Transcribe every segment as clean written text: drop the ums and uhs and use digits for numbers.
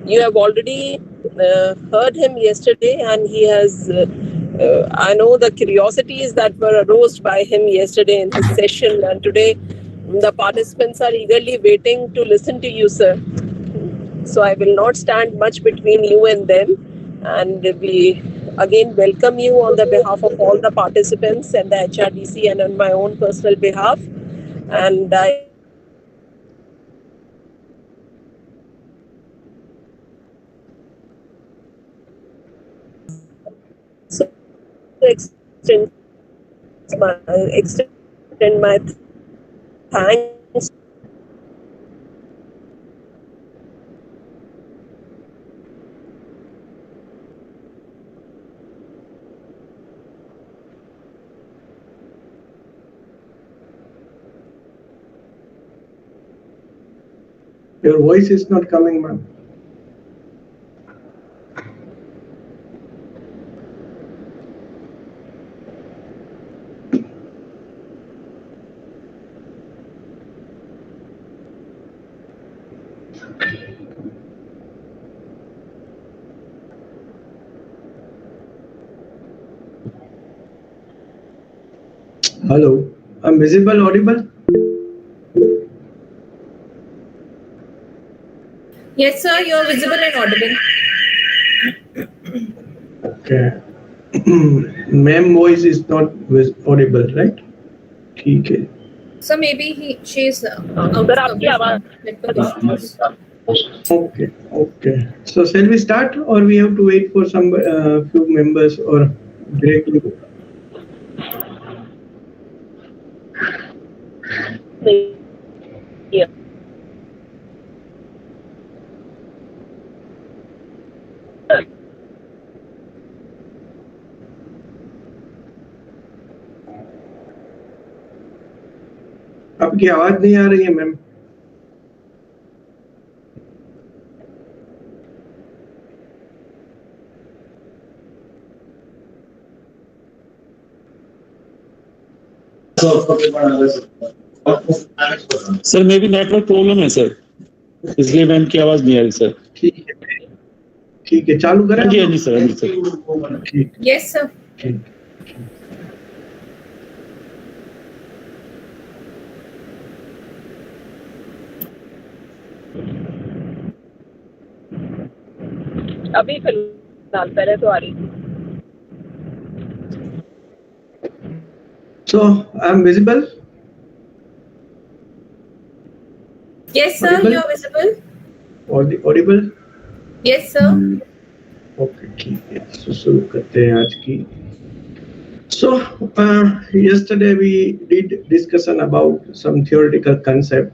You have already heard him yesterday, and he has, I know the curiosities that were aroused by him yesterday in his session, and today the participants are eagerly waiting to listen to you, sir. So I will not stand much between you and them, and we again welcome you on the behalf of all the participants and the HRDC and on my own personal behalf. And I so extend my thanks. Your voice is not coming, ma'am. Hello, I'm visible, audible? Yes, sir, you are visible and audible. Okay. Ma'am voice is not audible, right? Okay. So maybe she is out of network issues. Okay. So shall we start, or we have to wait for some few members, or directly? Yeah. आपकी आवाज नहीं आ रही है ma'am. Sir मे भी network problem है sir, इसलिए ma'am की आवाज नहीं आ रही सर. ठीक है चालू करें. जी सर. Yes sir. अभी फिलहाल पहले तो आ रही थी. So I'm visible. Yes, sir. Audible? You are visible. Audible. Yes, sir. Okay, ठीक है. So शुरू करते हैं आज की. So yesterday we did discussion about some theoretical concept,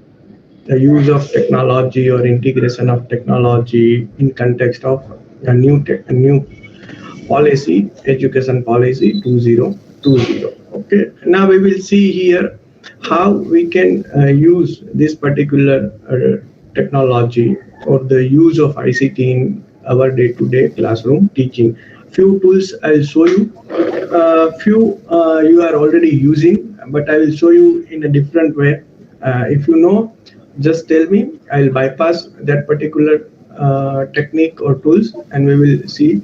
the use of technology or integration of technology in context of a new policy, education policy 2020. Okay, now we will see here how we can use this particular technology or the use of ICT in our day-to-day classroom teaching. Few tools I'll show you. Few you are already using, but I will show you in a different way. If you know, just tell me. I'll bypass that particular technique or tools, and we will see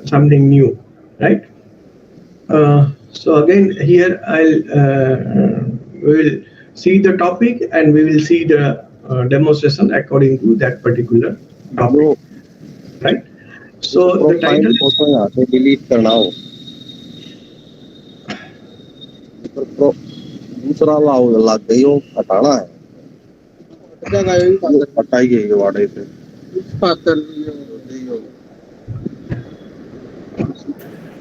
something new, right? So again, here we will see the topic, and we will see the demonstration according to that particular topic, right? So the title is delete करना हो, दूसरा लग गई हो हटाना है. हटाई गई वाड़े से.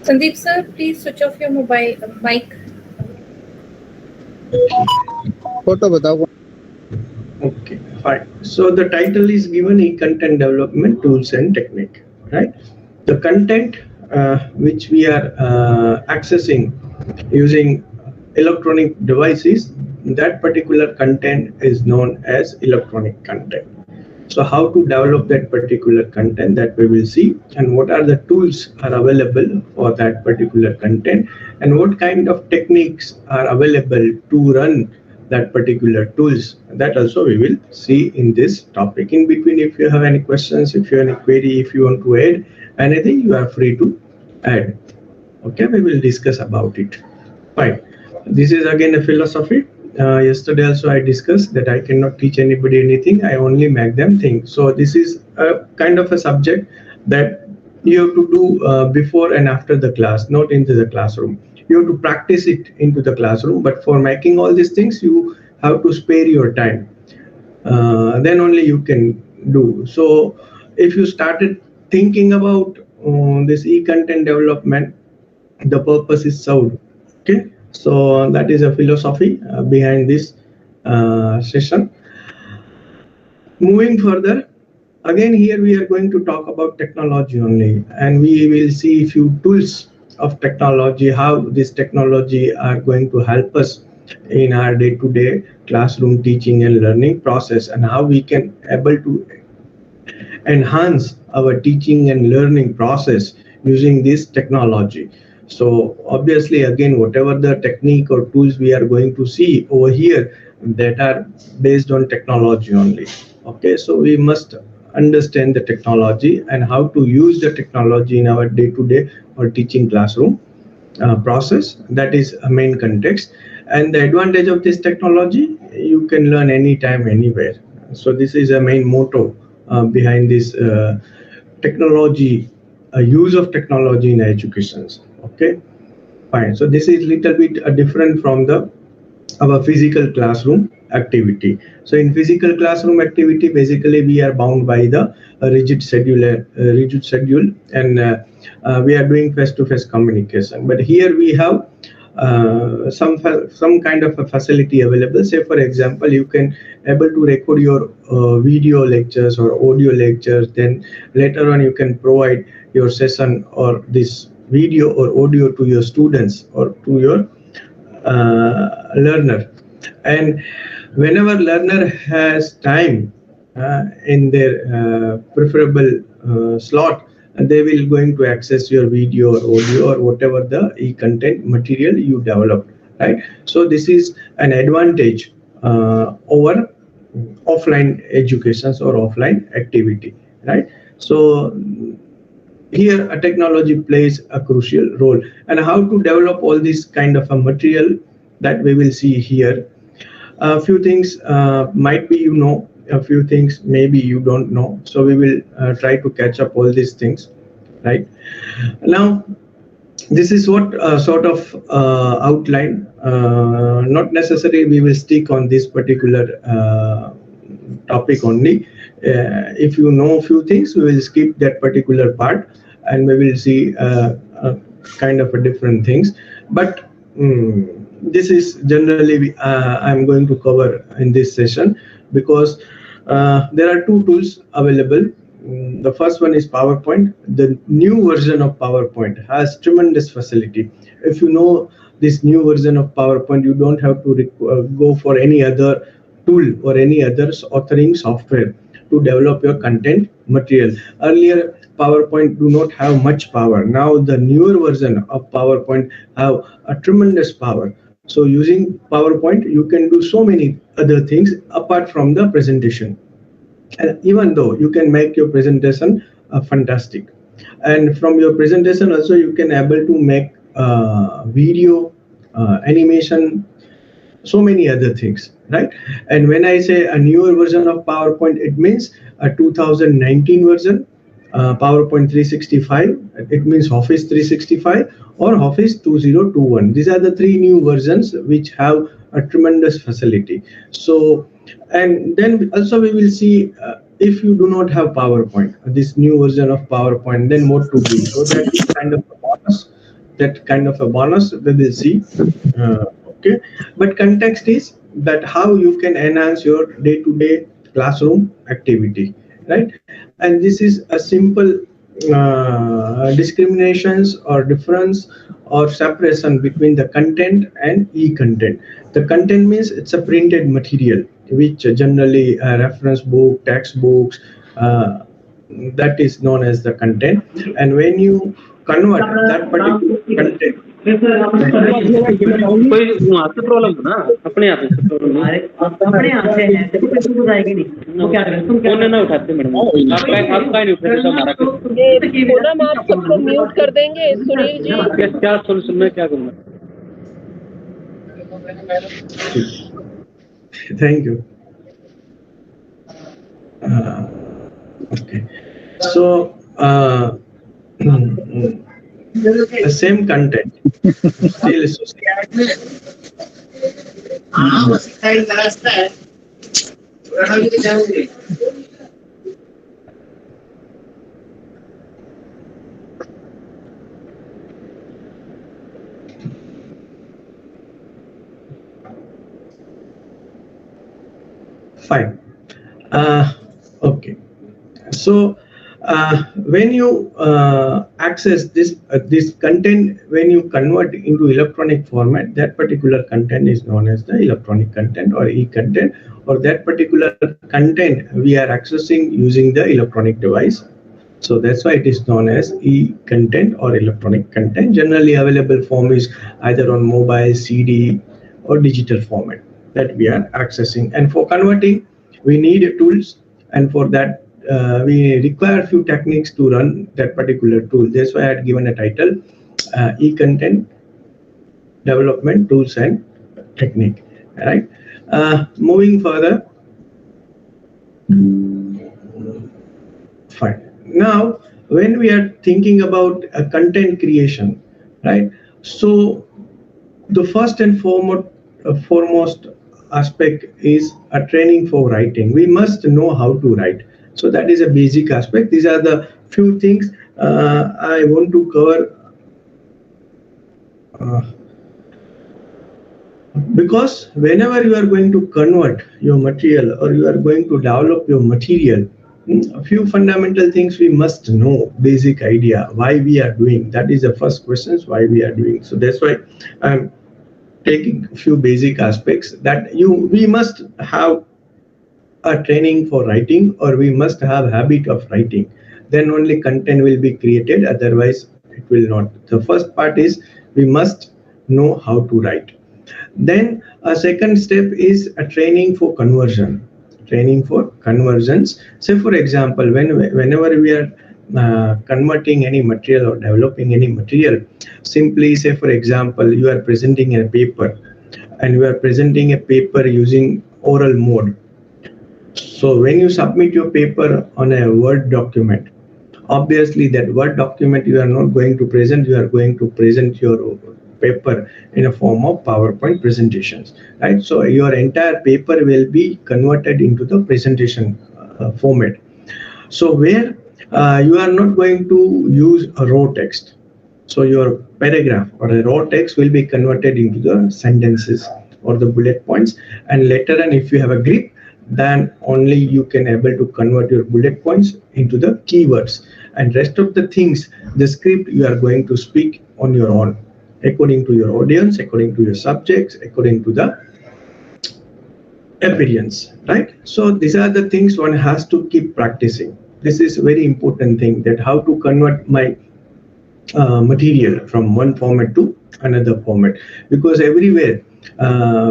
Sandeep sir, please switch off your mobile mic. Photo बताओ. Okay, fine. So the title is given e-content development tools and technique, right? The content which we are accessing using electronic devices, that particular content is known as electronic content. So how to develop that particular content, that we will see, and what are the tools are available for that particular content, and what kind of techniques are available to run that particular tools. That also we will see in this topic. In between, if you have any questions, if you have any query, if you want to add anything, you are free to add. Okay, we will discuss about it. Fine. This is again a philosophy. Yesterday also I discussed that I cannot teach anybody anything. I only make them think. So this is a kind of a subject that you have to do before and after the class, not into the classroom. You have to practice it into the classroom, but for making all these things, you have to spare your time. Then only you can do. So if you started thinking about this e-content development, the purpose is served. Okay, so that is a philosophy behind this session. Moving further, again here we are going to talk about technology only, and we will see a few tools of technology, how this technology are going to help us in our day-to-day classroom teaching and learning process, and how we can able to enhance our teaching and learning process using this technology. So obviously, again, whatever the technique or tools we are going to see over here, that are based on technology only. Okay, so we must understand the technology and how to use the technology in our day-to-day or teaching classroom process. That is a main context. And the advantage of this technology, you can learn anytime, anywhere. So this is a main motto behind this technology, use of technology in education. Okay, fine. So this is little bit different from our physical classroom activity. So in physical classroom activity, basically we are bound by the rigid schedule, and we are doing face-to-face communication. But here we have some kind of a facility available. Say for example, you can able to record your video lectures or audio lectures. Then later on you can provide your session or this video or audio to your students or to your learner. And whenever learner has time in their preferable slot, they will going to access your video or audio or whatever the e-content material you developed, right? So this is an advantage over offline educations or offline activity, right? So here a technology plays a crucial role, and how to develop all this kind of a material that we will see here. A few things might be a few things maybe you don't know, so we will try to catch up all these things. Right now, this is what sort of outline. Not necessarily we will stick on this particular topic only. If you know a few things, we will skip that particular part and we will see kind of a different things. But this is generally I'm going to cover in this session, because there are two tools available. The first one is PowerPoint. The new version of PowerPoint has tremendous facility. If you know this new version of PowerPoint, you don't have to go for any other tool or any other authoring software to develop your content material. Earlier, PowerPoint do not have much power. Now the newer version of PowerPoint have a tremendous power. So using PowerPoint, you can do so many other things apart from the presentation. And even though you can make your presentation fantastic, and from your presentation also you can able to make video, animation, so many other things, right? And when I say a newer version of PowerPoint, it means a 2019 version, PowerPoint 365, it means Office 365 or Office 2021. These are the three new versions which have a tremendous facility. So, and then also we will see if you do not have PowerPoint, this new version of PowerPoint, then what to do. So that is kind of a bonus. That kind of a bonus we will see. Okay, but context is that how you can enhance your day-to-day classroom activity, right? And this is a simple discriminations or difference or separation between the content and e-content. The content means it's a printed material, which generally reference book, textbooks, that is known as the content. And when you convert that particular content कोई वहाँ से problem हो ना, अपने आप से problem अपने हाथ से है, देखो पैसे को जाएगी नहीं, तो क्या करें, तुम फोन ना उठाते मैडम, आपका नहीं उठाते हमारा। पूनम आप सबको म्यूट कर देंगे। सुनील जी क्या सोल्यूशन में क्या करूँगा? Thank you. Okay. So the same content still associated. Fine. Okay. So when you access this content, when you convert into electronic format, that particular content is known as the electronic content or e-content, or that particular content we are accessing using the electronic device. So that's why it is known as e-content or electronic content. Generally available form is either on mobile, CD, or digital format that we are accessing. And for converting, we need tools, and for that we require a few techniques to run that particular tool. That's why I had given a title, e-content development tools and technique. All right. Moving further. Fine. Now, when we are thinking about a content creation, right? So the first and foremost aspect is a training for writing. We must know how to write. So that is a basic aspect. These are the few things I want to cover. Because whenever you are going to convert your material or you are going to develop your material, a few fundamental things we must know, basic idea, why we are doing. That is the first question, why we are doing. So that's why I'm taking a few basic aspects that we must have a training for writing, or we must have habit of writing. Then only content will be created, otherwise it will not. The first part is we must know how to write. Then a second step is a training for conversion. Training for conversions. Say for example, whenever we are converting any material or developing any material, simply say for example, you are presenting a paper and you are presenting a paper using oral mode. So when you submit your paper on a Word document, obviously that Word document you are not going to present, you are going to present your paper in a form of PowerPoint presentations, right? So your entire paper will be converted into the presentation format. So where you are not going to use a raw text. So your paragraph or a raw text will be converted into the sentences or the bullet points, and later on if you have a grip, then only you can able to convert your bullet points into the keywords, and rest of the things, the script you are going to speak on your own, according to your audience, according to your subjects, according to the appearance, right? So these are the things one has to keep practicing. This is a very important thing, that how to convert my material from one format to another format, because everywhere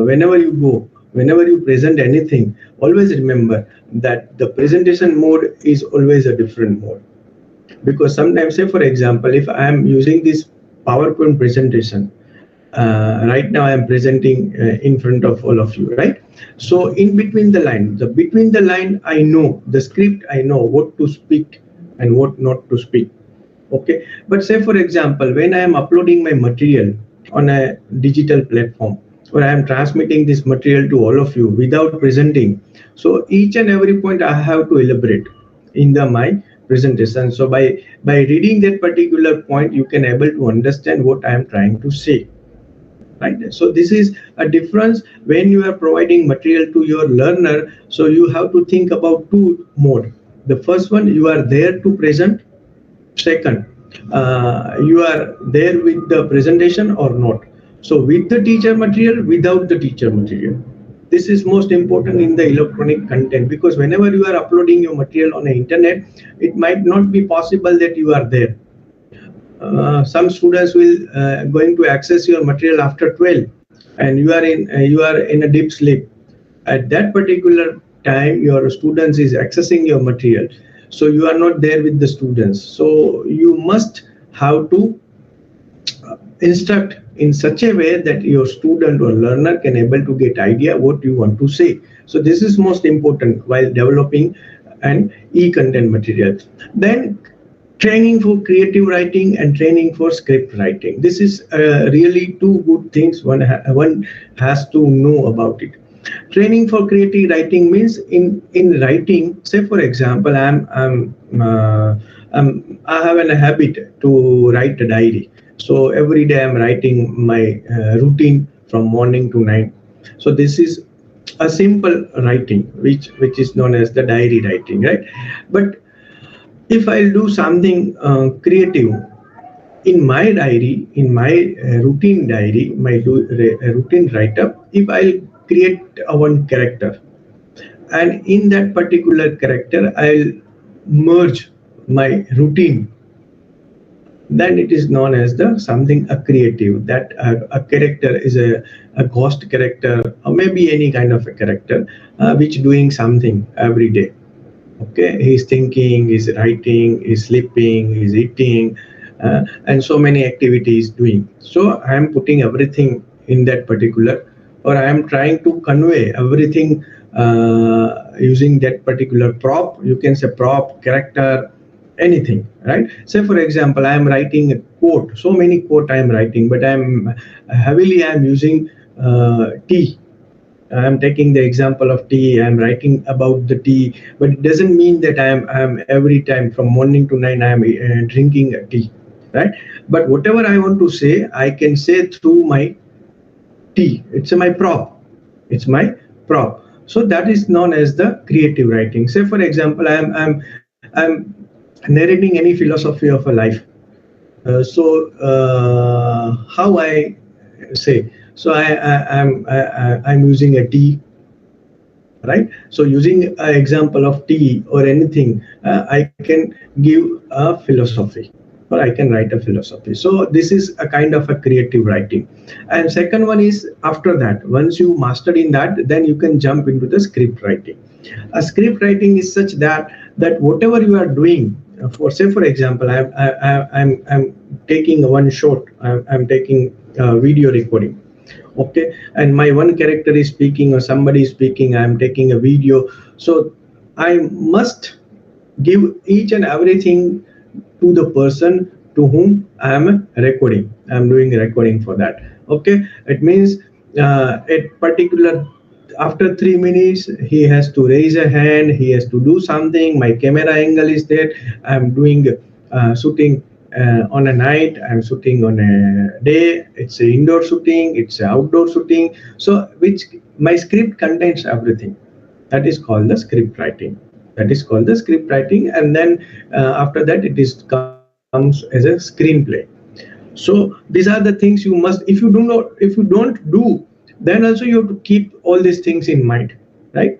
whenever you go, whenever you present anything, always remember that the presentation mode is always a different mode. Because sometimes, say for example, if I am using this PowerPoint presentation, right now I am presenting in front of all of you, right? So in between the line, I know the script, I know what to speak and what not to speak. Okay, but say for example, when I am uploading my material on a digital platform, or I am transmitting this material to all of you without presenting, so each and every point I have to elaborate in my presentation. So by reading that particular point, you can able to understand what I am trying to say, right? So this is a difference when you are providing material to your learner. So you have to think about two modes. The first one, you are there to present. Second, you are there with the presentation or not. So with the teacher material, without the teacher material. This is most important in the electronic content, because whenever you are uploading your material on the internet, it might not be possible that you are there. some students will going to access your material after 12, and you are in a deep sleep. At that particular time, your students is accessing your material, so you are not there with the students. So you must have to instruct in such a way that your student or learner can able to get idea what you want to say. So this is most important while developing an e-content material. Then training for creative writing and training for script writing. This is really two good things one has to know about it. Training for creative writing means in writing. Say for example, I have a habit to write a diary. So every day I'm writing my routine from morning to night. So this is a simple writing, which is known as the diary writing, right? But if I'll do something creative in my diary, in my routine diary, my routine write-up, if I'll create one character, and in that particular character I'll merge my routine, then it is known as a creative. That a character is a ghost character, or maybe any kind of a character which doing something every day. Okay, he's thinking, he's writing, he's sleeping, he's eating, and so many activities doing. So I am putting everything in that particular, or I am trying to convey everything using that particular prop. You can say prop, character, anything, right? Say for example, I am writing a quote. So many quote I am writing, but I am using tea. I am taking the example of tea. I am writing about the tea, but it doesn't mean that I am every time from morning to night I am drinking a tea, right? But whatever I want to say, I can say through my tea. It's my prop. It's my prop. So that is known as the creative writing. Say for example, I'm narrating any philosophy of a life. How I say? So I'm using a tea, right? So using an example of tea or anything, I can give a philosophy, or I can write a philosophy. So this is a kind of a creative writing. And second one is, after that, once you mastered in that, then you can jump into the script writing. A script writing is such that whatever you are doing, for example, I'm taking one shot. I'm taking video recording. Okay, and my one character is speaking or somebody is speaking. I'm taking a video. So I must give each and everything to the person to whom I am recording. I'm doing a recording for that. Okay, it means at particular, after 3 minutes, he has to raise a hand, he has to do something. My camera angle is there. I'm doing shooting on a night, I'm shooting on a day, it's an indoor shooting, it's an outdoor shooting. So which my script contains everything. That is called the script writing. That is called the script writing. And then after that, it is comes as a screenplay. So these are the things you must, if you don't do, then also you have to keep all these things in mind, right?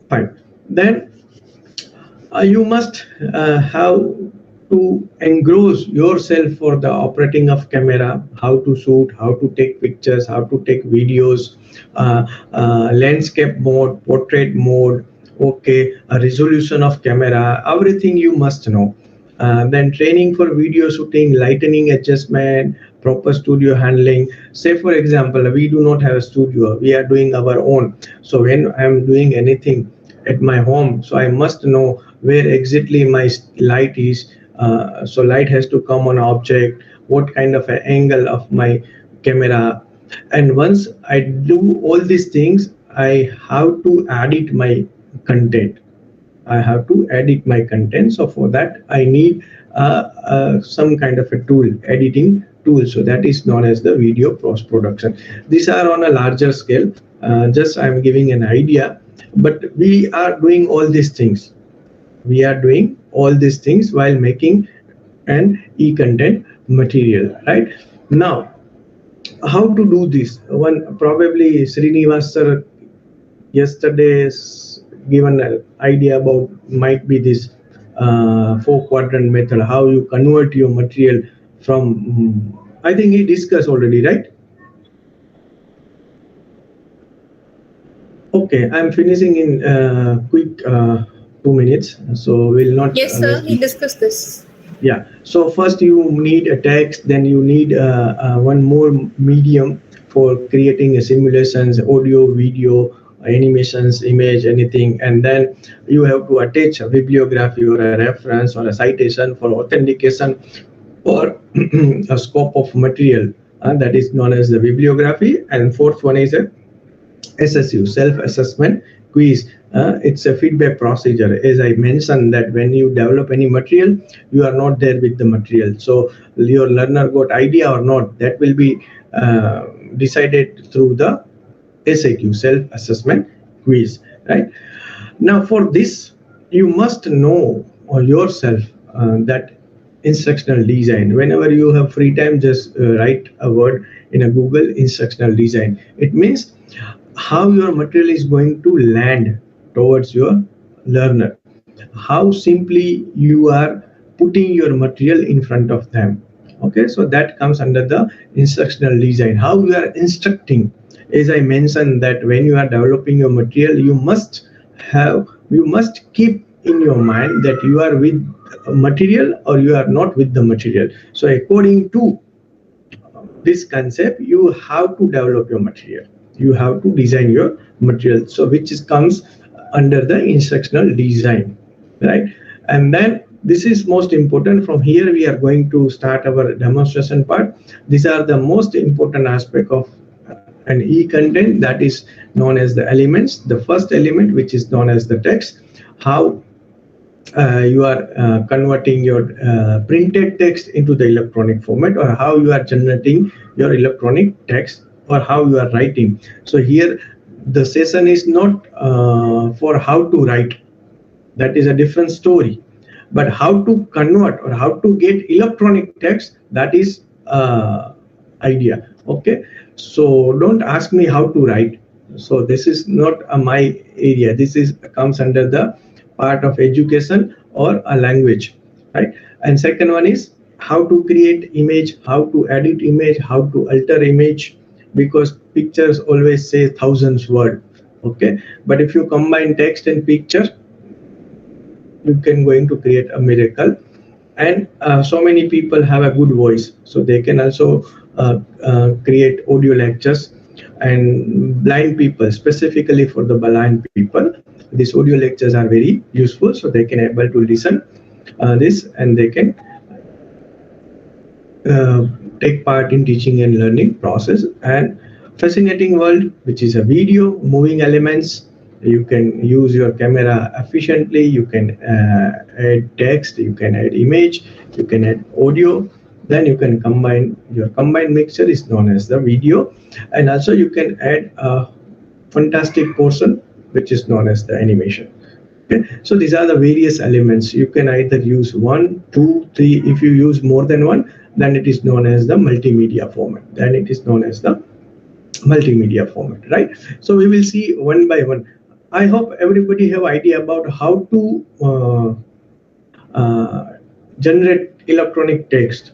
Fine. Then you must have to engross yourself for the operating of camera, how to shoot, how to take pictures, how to take videos, landscape mode, portrait mode, okay, a resolution of camera, everything you must know. Then training for video shooting, lighting adjustment, proper studio handling. Say for example, we do not have a studio, we are doing our own. So when I'm doing anything at my home, so I must know where exactly my light is. So light has to come on object, what kind of an angle of my camera. And once I do all these things, I have to edit my content. I have to edit my content. So for that, I need some kind of a tool, editing tool. So that is known as the video post-production. These are on a larger scale. Just I'm giving an idea, but we are doing all these things. We are doing all these things while making an e-content material, right? Now, how to do this? One probably Srinivas sir yesterday's given an idea about might be this 4-quadrant method, how you convert your material from, I think he discussed already, right? Okay, I'm finishing in quick 2 minutes, so we'll not. Yes, sir. He discussed this. Yeah. So first you need a text, then you need one more medium for creating a simulations, audio, video, animations, image, anything, and then you have to attach a bibliography or a reference or a citation for authentication or a scope of material, that is known as the bibliography. And fourth one is a SSU, self-assessment quiz. It's a feedback procedure. As I mentioned, that when you develop any material, you are not there with the material. So your learner got idea or not, that will be decided through the SAQ, self-assessment quiz, right? Now for this, you must know yourself that instructional design. Whenever you have free time, just write a word in a Google, instructional design. It means how your material is going to land towards your learner, how simply you are putting your material in front of them. Okay, so that comes under the instructional design, how you are instructing. As I mentioned, that when you are developing your material, you must keep in your mind that you are with material or you are not with the material. So according to this concept, you have to develop your material, you have to design your material, so which comes under the instructional design, right? And then this is most important. From here we are going to start our demonstration part. These are the most important aspect of an e-content, that is known as the elements. The first element, which is known as the text, how you are converting your printed text into the electronic format, or how you are generating your electronic text, or how you are writing. So here the session is not for how to write, that is a different story, but how to convert or how to get electronic text, that is idea. Okay, so don't ask me how to write. So this is not my area. This is comes under the part of education or a language, right? And second one is how to create image, how to edit image, how to alter image, because pictures always say thousands word. Okay, but if you combine text and picture, you can going to create a miracle. And so many people have a good voice, so they can also create audio lectures. And blind people, specifically for the blind people, these audio lectures are very useful, so they can able to listen this, and they can take part in teaching and learning process. And fascinating world, which is a video, moving elements. You can use your camera efficiently, you can add text, you can add image, you can add audio, then you can combine. Your combined mixture is known as the video. And also you can add a fantastic portion, which is known as the animation. Okay, so these are the various elements. You can either use 1, 2, 3. If you use more than one, then it is known as the multimedia format. Then it is known as the multimedia format, right? So we will see one by one. I hope everybody have idea about how to generate electronic text.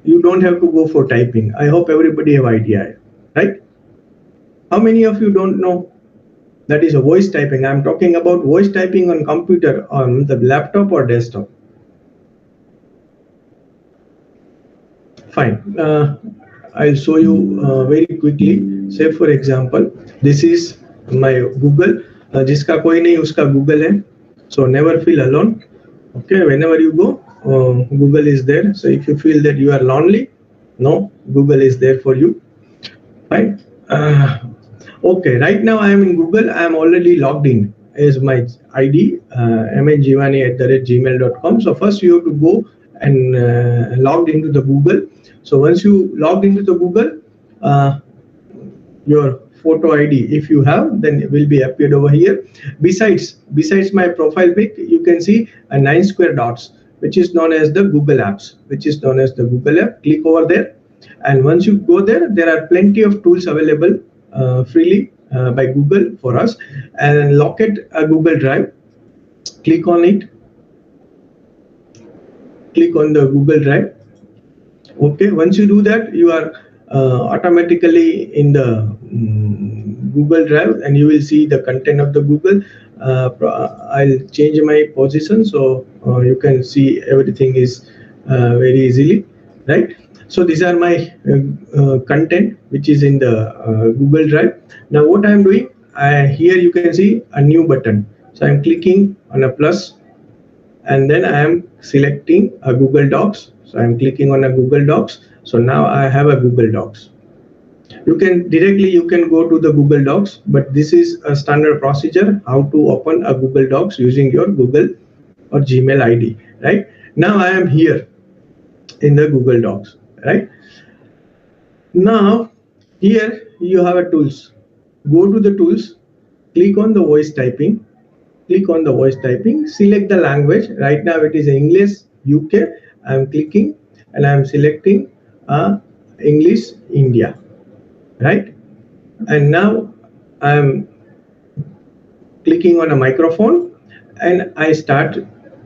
You don't have to go for typing. I hope everybody have idea, right? How many of you don't know? That is a voice typing. I'm talking about voice typing on computer, on the laptop or desktop. Fine. I'll show you very quickly. Say for example, this is my Google. जिसका कोई नहीं उसका Google है. So never feel alone. Okay, whenever you go, Google is there. So if you feel that you are lonely, no, Google is there for you. Right? Okay, right now I am in Google. I am already logged in as my ID, mnjivani@gmail.com. So first you have to go and logged into the Google. So once you logged into the Google, your photo ID, if you have, then it will be appeared over here. Besides my profile pic, you can see a 9 square dots, which is known as the Google Apps, which is known as the Google App. Click over there, and once you go there, there are plenty of tools available freely by Google for us. And locate a Google Drive. Click on it. click on the Google Drive. Okay, once you do that, you are automatically in the Google Drive, and you will see the content of the Google. I'll change my position so you can see everything is very easily, right? So these are my content which is in the Google Drive. Now what I'm doing, here you can see a new button. So I'm clicking on a plus, and then I am selecting a Google Docs. So I'm clicking on a Google Docs. So now I have a Google Docs. You can go to the Google Docs, but this is a standard procedure how to open a Google Docs using your Google or Gmail ID, right? Now I am here in the Google Docs, right? Now here you have a tools. Go to the tools, click on the voice typing, select the language. Right now it is English UK. I'm clicking and I'm selecting English India, right? And now I'm clicking on a microphone and I start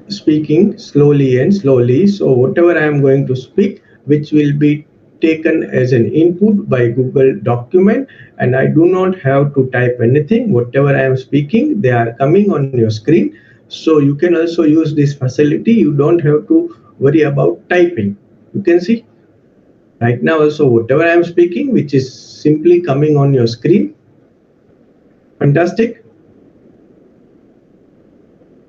speaking slowly. So whatever I am going to speak, which will be taken as an input by Google document, and I do not have to type anything. Whatever I am speaking, they are coming on your screen. So you can also use this facility. You don't have to worry about typing. You can see right now also whatever I am speaking, which is simply coming on your screen. Fantastic.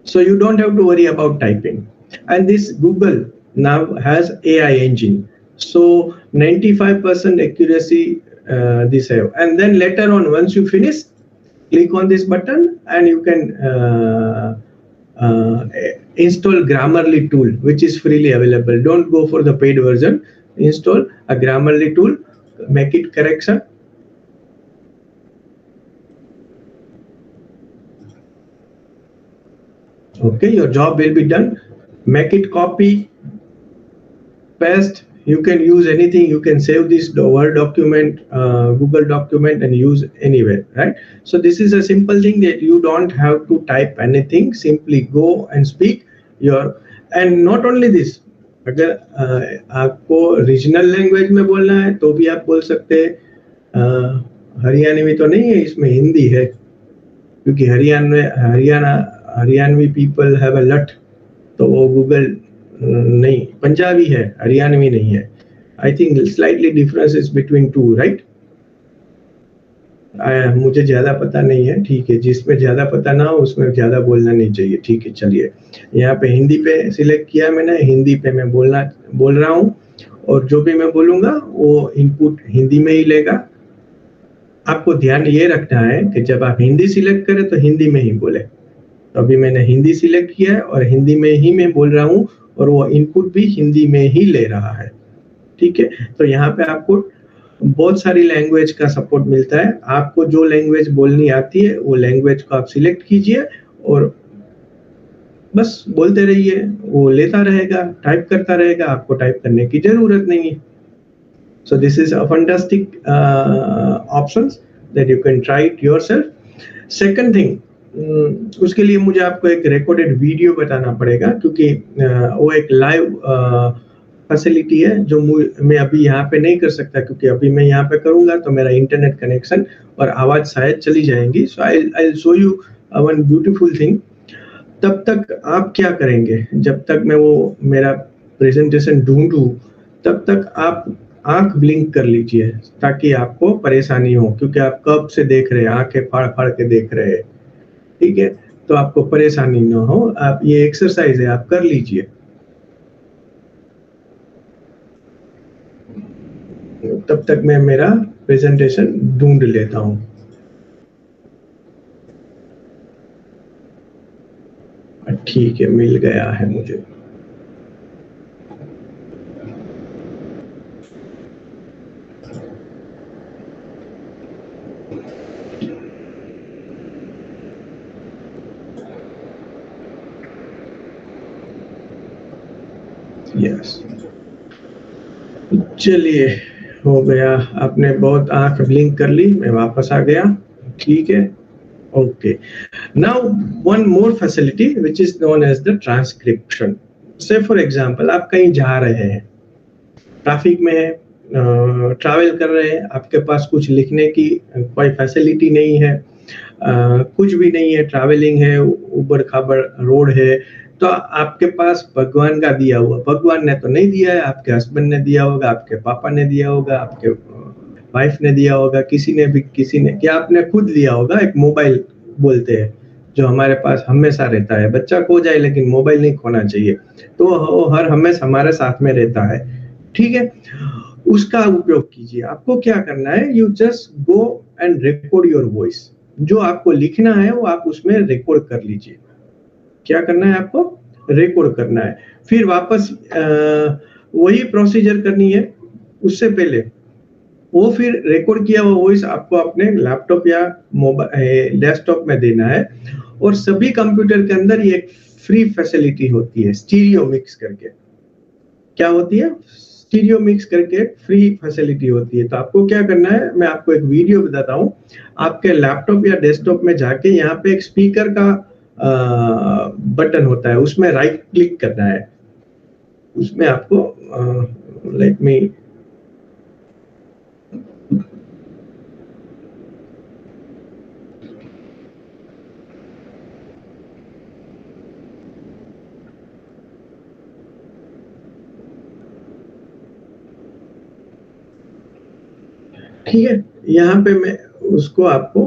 So you don't have to worry about typing. And this Google now has AI engine. So 95% accuracy this have. And then later on, once you finish, click on this button and you can install Grammarly tool, which is freely available. Don't go for the paid version. Install a Grammarly tool, make it correction. Okay, your job will be done. Make it copy, paste. You can use anything. You can save this Word document, Google document, and use anywhere, right? So this is a simple thing that you don't have to type anything. Simply go and speak your. And not only this, अगर आपको regional language में बोलना है तो भी आप बोल सकते हैं. हरियाणवी तो नहीं है, इसमें हिंदी है, क्योंकि हरियाणवी पीपल हैव अ लट, तो वो गूगल नहीं. पंजाबी है, हरियाणवी नहीं है. I think slightly differences between two, right? मुझे ज्यादा पता नहीं है, ठीक है. जिसमें ज्यादा पता ना हो उसमें ज्यादा बोलना नहीं चाहिए, ठीक है. चलिए, यहाँ पे हिंदी पे सिलेक्ट किया मैंने. हिंदी पे मैं बोल रहा हूँ, और जो भी मैं बोलूंगा वो इनपुट हिंदी में ही लेगा. आपको ध्यान ये रखना है कि जब आप हिंदी सिलेक्ट करें तो हिंदी में ही बोले. तो अभी मैंने हिंदी सिलेक्ट किया है और हिंदी में ही मैं बोल रहा हूँ, और वो इनपुट भी हिंदी में ही ले रहा है, ठीक है. तो यहाँ पे आपको बहुत सारी लैंग्वेज का सपोर्ट मिलता है. आपको जो लैंग्वेज बोलनी आती है वो लैंग्वेज को आप सिलेक्ट कीजिए और बस बोलते रहिए. वो लेता रहेगा, टाइप करता रहेगा, आपको टाइप करने की जरूरत नहीं है. So this is a fantastic options that you can try it yourself. Second thing, उसके लिए मुझे आपको एक रिकॉर्डेड वीडियो बताना पड़ेगा, क्योंकि वो एक लाइव फैसिलिटी है जो मैं अभी यहाँ पे नहीं कर सकता, क्योंकि अभी मैं यहाँ पे करूँगा तो मेरा इंटरनेट कनेक्शन और आवाज शायद चली जाएंगी. So I show you one beautiful thing. तब तक आप क्या करेंगे, जब तक मैं वो मेरा प्रेजेंटेशन ढूंढूं, तब तक आप आंख ब्लिंक कर लीजिए ताकि आपको परेशानी हो, क्योंकि आप कब से देख रहे हैं, आंखें फाड़ फाड़ के देख रहे हैं, ठीक है. तो आपको परेशानी ना हो. आप ये एक्सरसाइज है, आप कर लीजिए. तब तक मैं मेरा प्रेजेंटेशन ढूंढ लेता हूं. ठीक है, मिल गया है मुझे. यस, चलिए, हो गया. आपने बहुत आंख ब्लिंक कर ली, मैं वापस आ गया, ठीक है. Okay, now one more facility which is known as the transcription. So for example आप कहीं जा रहे हैं, ट्रैफिक में है, ट्रैवल कर रहे हैं, आपके पास कुछ लिखने की कोई फैसिलिटी नहीं है, कुछ भी नहीं है, ट्रैवलिंग है, ऊबड़ खाबड़ रोड है, तो आपके पास भगवान का दिया हुआ, भगवान ने तो नहीं दिया है, आपके हस्बैंड ने दिया होगा, आपके पापा ने दिया होगा, आपके वाइफ ने दिया होगा, किसी ने क्या आपने खुद लिया होगा, एक मोबाइल बोलते हैं जो हमारे पास हमेशा रहता है। बच्चा खो जाए लेकिन मोबाइल नहीं खोना चाहिए, तो वो हर हमेशा हमारे साथ में रहता है, ठीक है। उसका उपयोग कीजिए। आपको क्या करना है, you just go and record your voice. जो आपको लिखना है वो आप उसमें रिकॉर्ड कर लीजिए। क्या करना है, आपको रिकॉर्ड करना है। फिर वापस वही प्रोसीजर करनी है। उससे पहले वो फिर रिकॉर्ड किया हुआ वॉइस आपको अपने लैपटॉप या मोबाइल डेस्कटॉप में देना है। और सभी कंप्यूटर के अंदर ये एक फ्री फैसिलिटी होती है, स्टीरियो मिक्स करके। क्या होती है, स्टीरियो मिक्स करके फ्री फैसिलिटी होती है। तो आपको क्या करना है, मैं आपको एक वीडियो बताता हूँ। आपके लैपटॉप या डेस्कटॉप में जाके यहाँ पे एक स्पीकर का बटन होता है, उसमें राइट क्लिक करना है। उसमें आपको लेट मी ठीक है, यहाँ पे मैं उसको आपको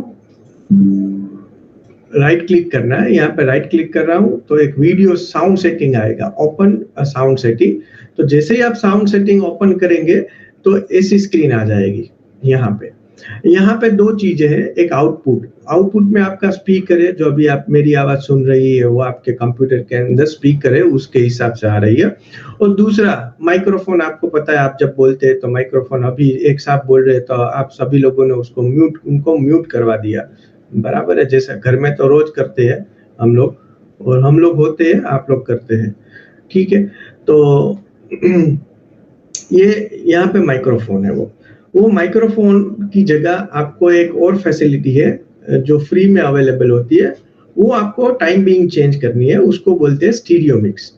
राइट क्लिक करना है। यहाँ पे राइट क्लिक कर रहा हूँ तो एक वीडियो साउंड सेटिंग आएगा, ओपन साउंड सेटिंग। तो जैसे ही आप साउंड सेटिंग ओपन करेंगे तो ऐसी स्क्रीन आ जाएगी। यहाँ पे दो चीजें हैं, एक आउटपुट में आपका स्पीकर है, जो अभी आप मेरी आवाज सुन रही है वो आपके कंप्यूटर के अंदर स्पीकर है, उसके हिसाब से आ रही है। और दूसरा माइक्रोफोन, आपको पता है आप जब बोलते हैं तो माइक्रोफोन, अभी एक साहब बोल रहे तो आप सभी लोगों ने उनको म्यूट करवा दिया, बराबर है। जैसा घर में तो रोज करते हैं हम लोग, और हम लोग होते हैं, आप लोग करते हैं, ठीक है। तो ये यहाँ पे माइक्रोफोन है, वो माइक्रोफोन की जगह आपको एक और फैसिलिटी है जो फ्री में अवेलेबल होती है, वो आपको टाइम बीइंग चेंज करनी है। उसको बोलते हैं स्टीरियो मिक्स।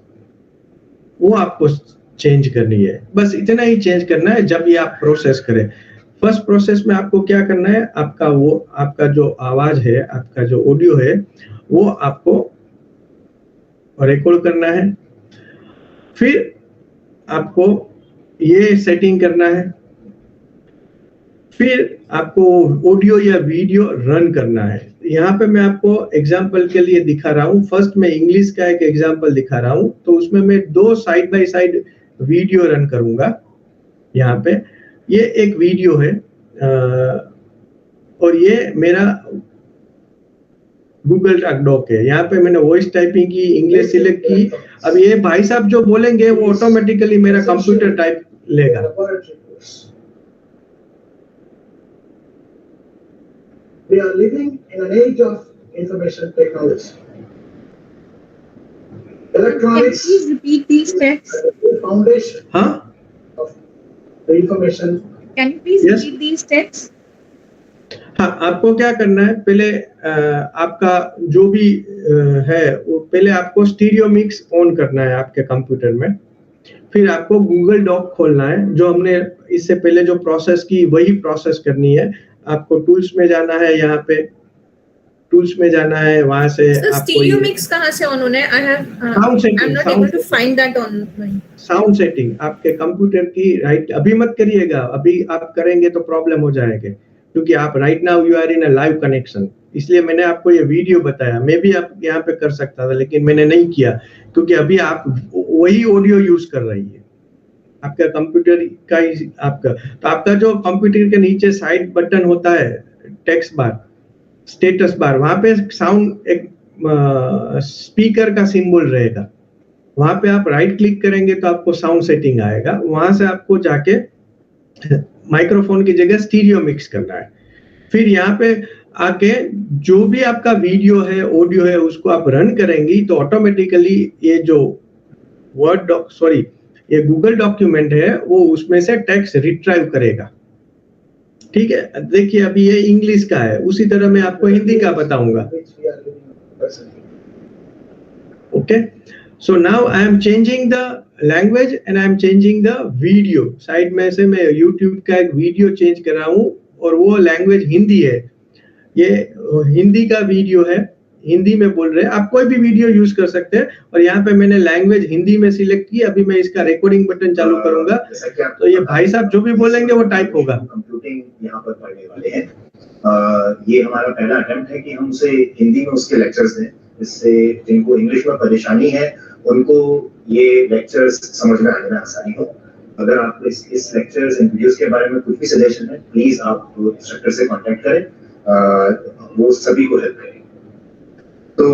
वो आपको चेंज करनी है, बस इतना ही चेंज करना है जब ये आप प्रोसेस करें। फर्स्ट प्रोसेस में आपको क्या करना है, आपका जो आवाज है, आपका जो ऑडियो है, वो आपको रिकॉर्ड करना है। फिर आपको ये सेटिंग करना है। फिर आपको ऑडियो या वीडियो रन करना है। यहाँ पे मैं आपको एग्जांपल के लिए दिखा रहा हूँ। फर्स्ट मैं इंग्लिश का एक एग्जांपल दिखा रहा हूँ, तो उसमें मैं 2 side by side video run करूंगा। यहाँ पे ये एक वीडियो है और ये मेरा गूगल डॉक है। यहाँ पे मैंने वॉइस टाइपिंग की, इंग्लिश सिलेक्ट की। अब ये भाई साहब जो बोलेंगे वो ऑटोमेटिकली मेरा कंप्यूटर टाइप लेगा। We are living in an age of information technology. Electronics. Can you please repeat these texts? The foundation. Of the information. Can you please repeat these texts? हाँ, आपको क्या करना है, पहले आपका जो भी है वो पहले आपको स्टीरियो मिक्स ऑन करना है आपके कंप्यूटर में। फिर आपको गूगल डॉक खोलना है, जो हमने इससे पहले जो प्रोसेस की वही प्रोसेस करनी है। आपको टूल्स में जाना है, यहाँ पे टूल्स में जाना है, वहां से आपको स्टीरियो मिक्स कहाँ से ऑन होना है? I'm not able to find that online. Sound setting आपके कंप्यूटर की राइट, अभी मत करिएगा, अभी आप करेंगे तो प्रॉब्लम हो जाएगा, क्योंकि आप right now you are in a live connection. इसलिए मैंने आपको ये वीडियो बताया। मैं भी आप यहाँ पे कर सकता था, लेकिन मैंने नहीं किया, क्योंकि अभी आप वही ऑडियो यूज कर रही है आपका कंप्यूटर का ही आपका। तो आपका जो कंप्यूटर के नीचे साइड बटन होता है, टेक्स्ट बार, स्टेटस बार, वहां पे साउंड एक स्पीकर का सिंबल रहेगा। वहां पे आप राइट क्लिक करेंगे तो आपको साउंड सेटिंग आएगा। वहां से आपको जाके माइक्रोफोन की जगह स्टीरियो मिक्स करना है। फिर यहाँ पे आके जो भी आपका वीडियो है, ऑडियो है, उसको आप रन करेंगी तो ऑटोमेटिकली ये जो ये गूगल डॉक्यूमेंट है वो उसमें से टेक्स्ट रिट्राइव करेगा। ठीक है, देखिए अभी ये इंग्लिश का है, उसी तरह मैं आपको हिंदी का बताऊंगा। Okay, So now I am changing the language and I am changing the video. Side में से मैं YouTube का एक वीडियो चेंज कर रहा हूँ और वो लैंग्वेज हिंदी है. ये हिंदी का वीडियो है, हिंदी में बोल रहे हैं. आप कोई भी वीडियो यूज कर सकते हैं और यहाँ पे मैंने लैंग्वेज हिंदी में सिलेक्ट की. अभी मैं इसका रिकॉर्डिंग बटन चालू करूंगा तो ये भाई साहब जो भी बोलेंगे वो टाइप होगा. कंप्यूटिंग यहाँ पर पढ़ने वाले हैं. ये हमारा पहला अटेम्प्ट है कि हम उसे हिंदी में उसके लेक्चर्स दें, जिससे जिनको इंग्लिश में परेशानी है उनको ये लेक्चर्स समझ में आने में आसानी हो. अगर आपको इस लेक्चर्स एंड वीडियोस के बारे में कुछ भी सजेशन है, प्लीज आप इंस्ट्रक्टर से कांटेक्ट करें, वो सभी को हेल्प करें. तो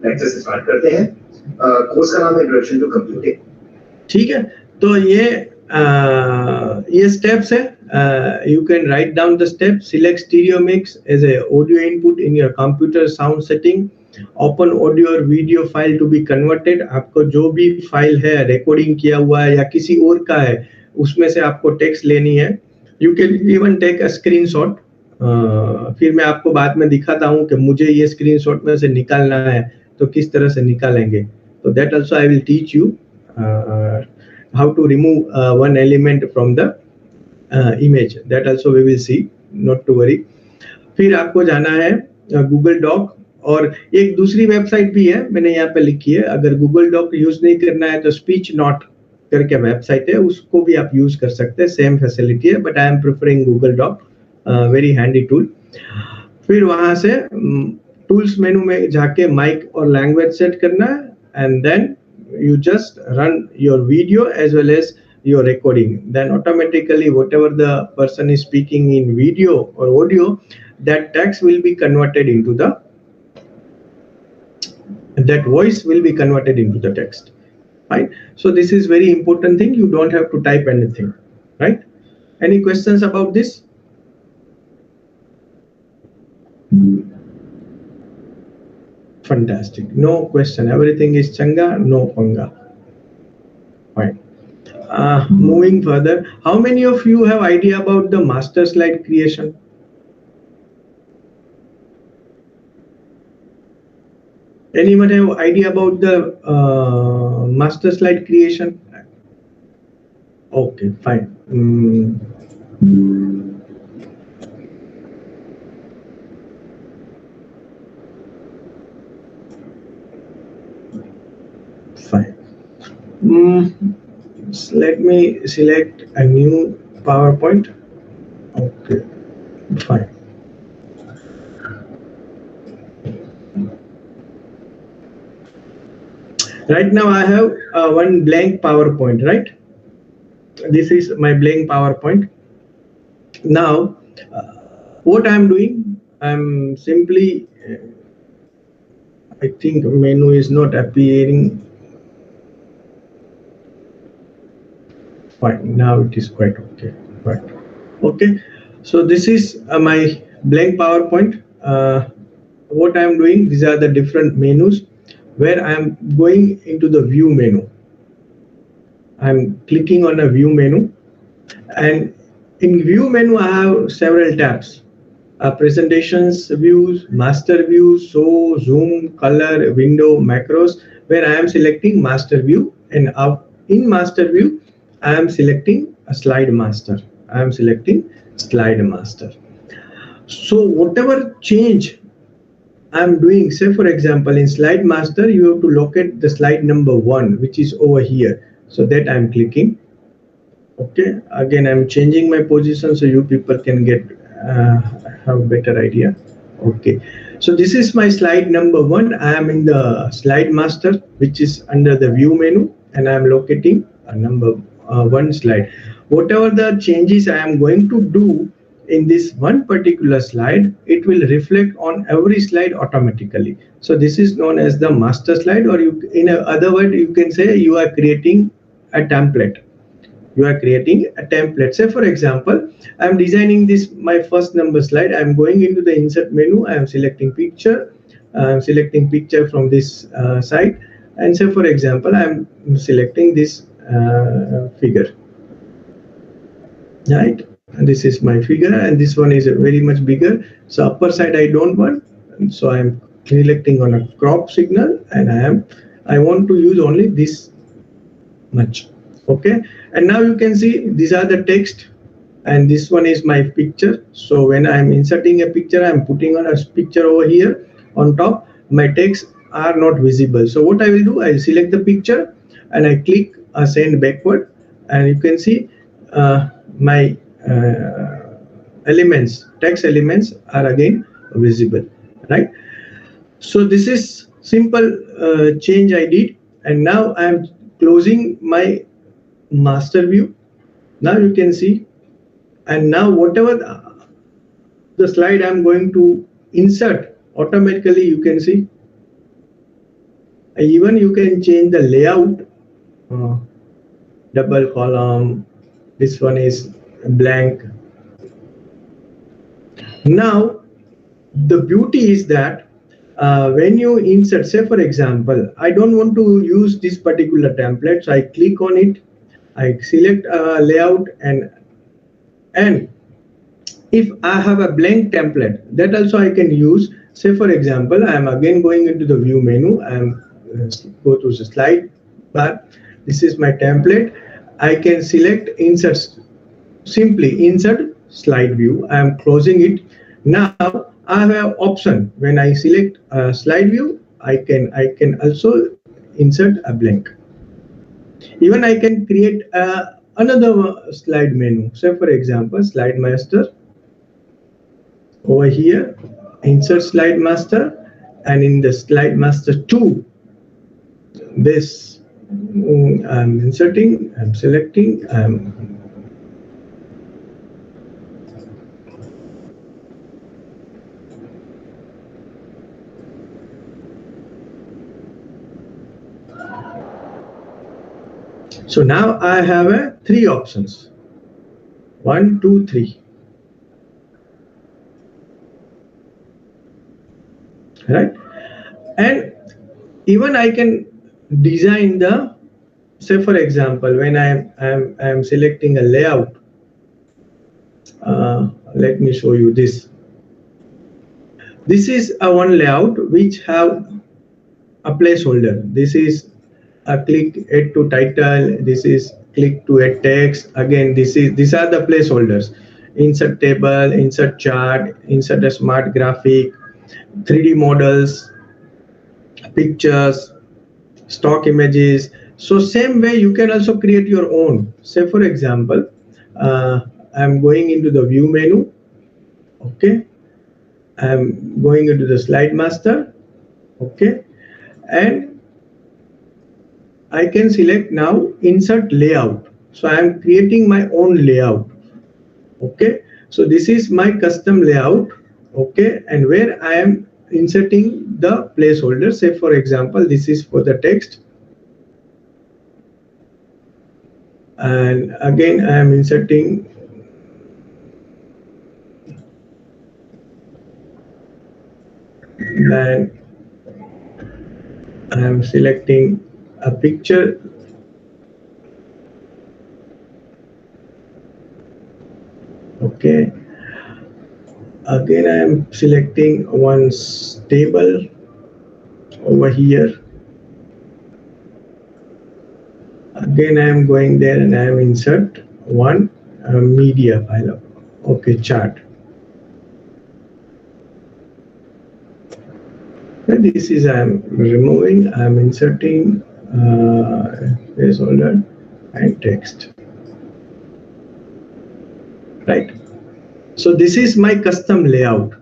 लेक्चर से स्टार्ट करते हैं. कोर्स का नाम है इंट्रोडक्शन टू कंप्यूटिंग. ठीक है, तो ये स्टेप्स है. You can write down the steps. Select stereo mix as a audio input in your computer sound setting. Open audio or video file to be converted. आपको जो भी फाइल है recording किया हुआ है या किसी और का है उसमें से आपको टेक्स्ट लेनी है. You can even take a screenshot. फिर मैं आपको बाद में दिखाता हूँ कि मुझे ये स्क्रीनशॉट में से निकालना है तो किस तरह से निकालेंगे. तो that also I will teach you how to remove one element from the image. That also we will see, not to worry. फिर आपको जाना है गूगल डॉक और एक दूसरी वेबसाइट भी है, मैंने यहाँ पे लिखी है. अगर गूगल डॉक यूज नहीं करना है तो स्पीच नोट करके वेबसाइट है, उसको भी आप यूज कर सकते हैं. सेम फैसिलिटी है but I am preferring Google doc. Very handy tool. फिर वहां से टूल्स मेनू में जाके माइक और लैंग्वेज सेट करना है and then you just run your video as well as your recording. Then automatically whatever the person is speaking in video or audio, that text will be converted into that voice will be converted into the text. Right? So this is very important thing. You don't have to type anything. Right? Any questions about this? Fantastic. No question. Everything is changa, no panga. Fine. Moving further, how many of you have idea about the master slide creation? Anyone have idea about the master slide creation? Okay, fine. Fine. Let me select a new PowerPoint. Okay, fine. Right now I have one blank PowerPoint, right? This is my blank PowerPoint. Now, what I am doing, I am simply, I think menu is not appearing. Fine, now it is quite okay. Right. Okay, so this is my blank PowerPoint. What I am doing, these are the different menus where I am going into the view menu. I am clicking on a view menu, and in view menu I have several tabs. Presentations, views, master view, show, zoom, color, window, macros, where I am selecting master view, and in master view I am selecting a slide master. I am selecting slide master. So whatever change I am doing, say for example in slide master you have to locate the slide number 1 which is over here. So that I am clicking. Okay, again I am changing my position so you people can get have a better idea. Okay, so this is my slide number 1. I am in the slide master which is under the view menu, and I am locating a number 1 slide. Whatever the changes I am going to do in this one particular slide, it will reflect on every slide automatically. So this is known as the master slide, or you, in other word, you can say you are creating a template. You are creating a template. Say for example, I am designing this my first number slide. I am going into the insert menu. I am selecting picture. I am selecting picture from this side, and say for example, I am selecting this figure. Right, and this is my figure, and this one is very much bigger. So upper side I don't want, and so I am selecting on a crop signal, and I am I want to use only this much. Okay, and now you can see these are the text, and this one is my picture. So when I'm inserting a picture, I'm putting on a picture over here on top. My text are not visible. So what I will do, I'll select the picture and I click send backward, and you can see my elements, text elements are again visible, right? So this is simple change I did, and now I'm closing my master view. Now you can see, and now whatever the slide I'm going to insert, automatically you can see. Even you can change the layout, double column, this one is blank. Now the beauty is that when you insert, say for example, I don't want to use this particular template, so I click on it, I select layout, and if I have a blank template, that also I can use. Say for example, I am again going into the view menu, go to the slide bar. This is my template. I can select insert, simply insert slide view. I am closing it. Now I have an option. When I select slide view, I can also insert a blank. Even I can create another slide menu. Say for example, slide master. Over here, insert slide master, and in the slide master 2, this I'm inserting, I'm selecting, so now I have 3 options. 1, 2, 3. Right, and even I can design the, say for example, when I'm selecting a layout, let me show you this. This is a one layout which have a placeholder. This is a click add to title, this is click to add text. Again, these are the placeholders. Insert table, insert chart, insert a smart graphic, 3D models, pictures, stock images. So same way you can also create your own. Say for example, I'm going into the view menu. Okay, I'm going into the slide master. Okay, and I can select now insert layout. So I am creating my own layout. Okay, so this is my custom layout. Okay, and where I am inserting the placeholder. Say for example, this is for the text, and again I am inserting and I am selecting a picture. Okay, again I am selecting one table over here. Again I am going there and I am insert one media file. Okay, chart. And this is I am removing, I am inserting placeholder and text. Right. So this is my custom layout.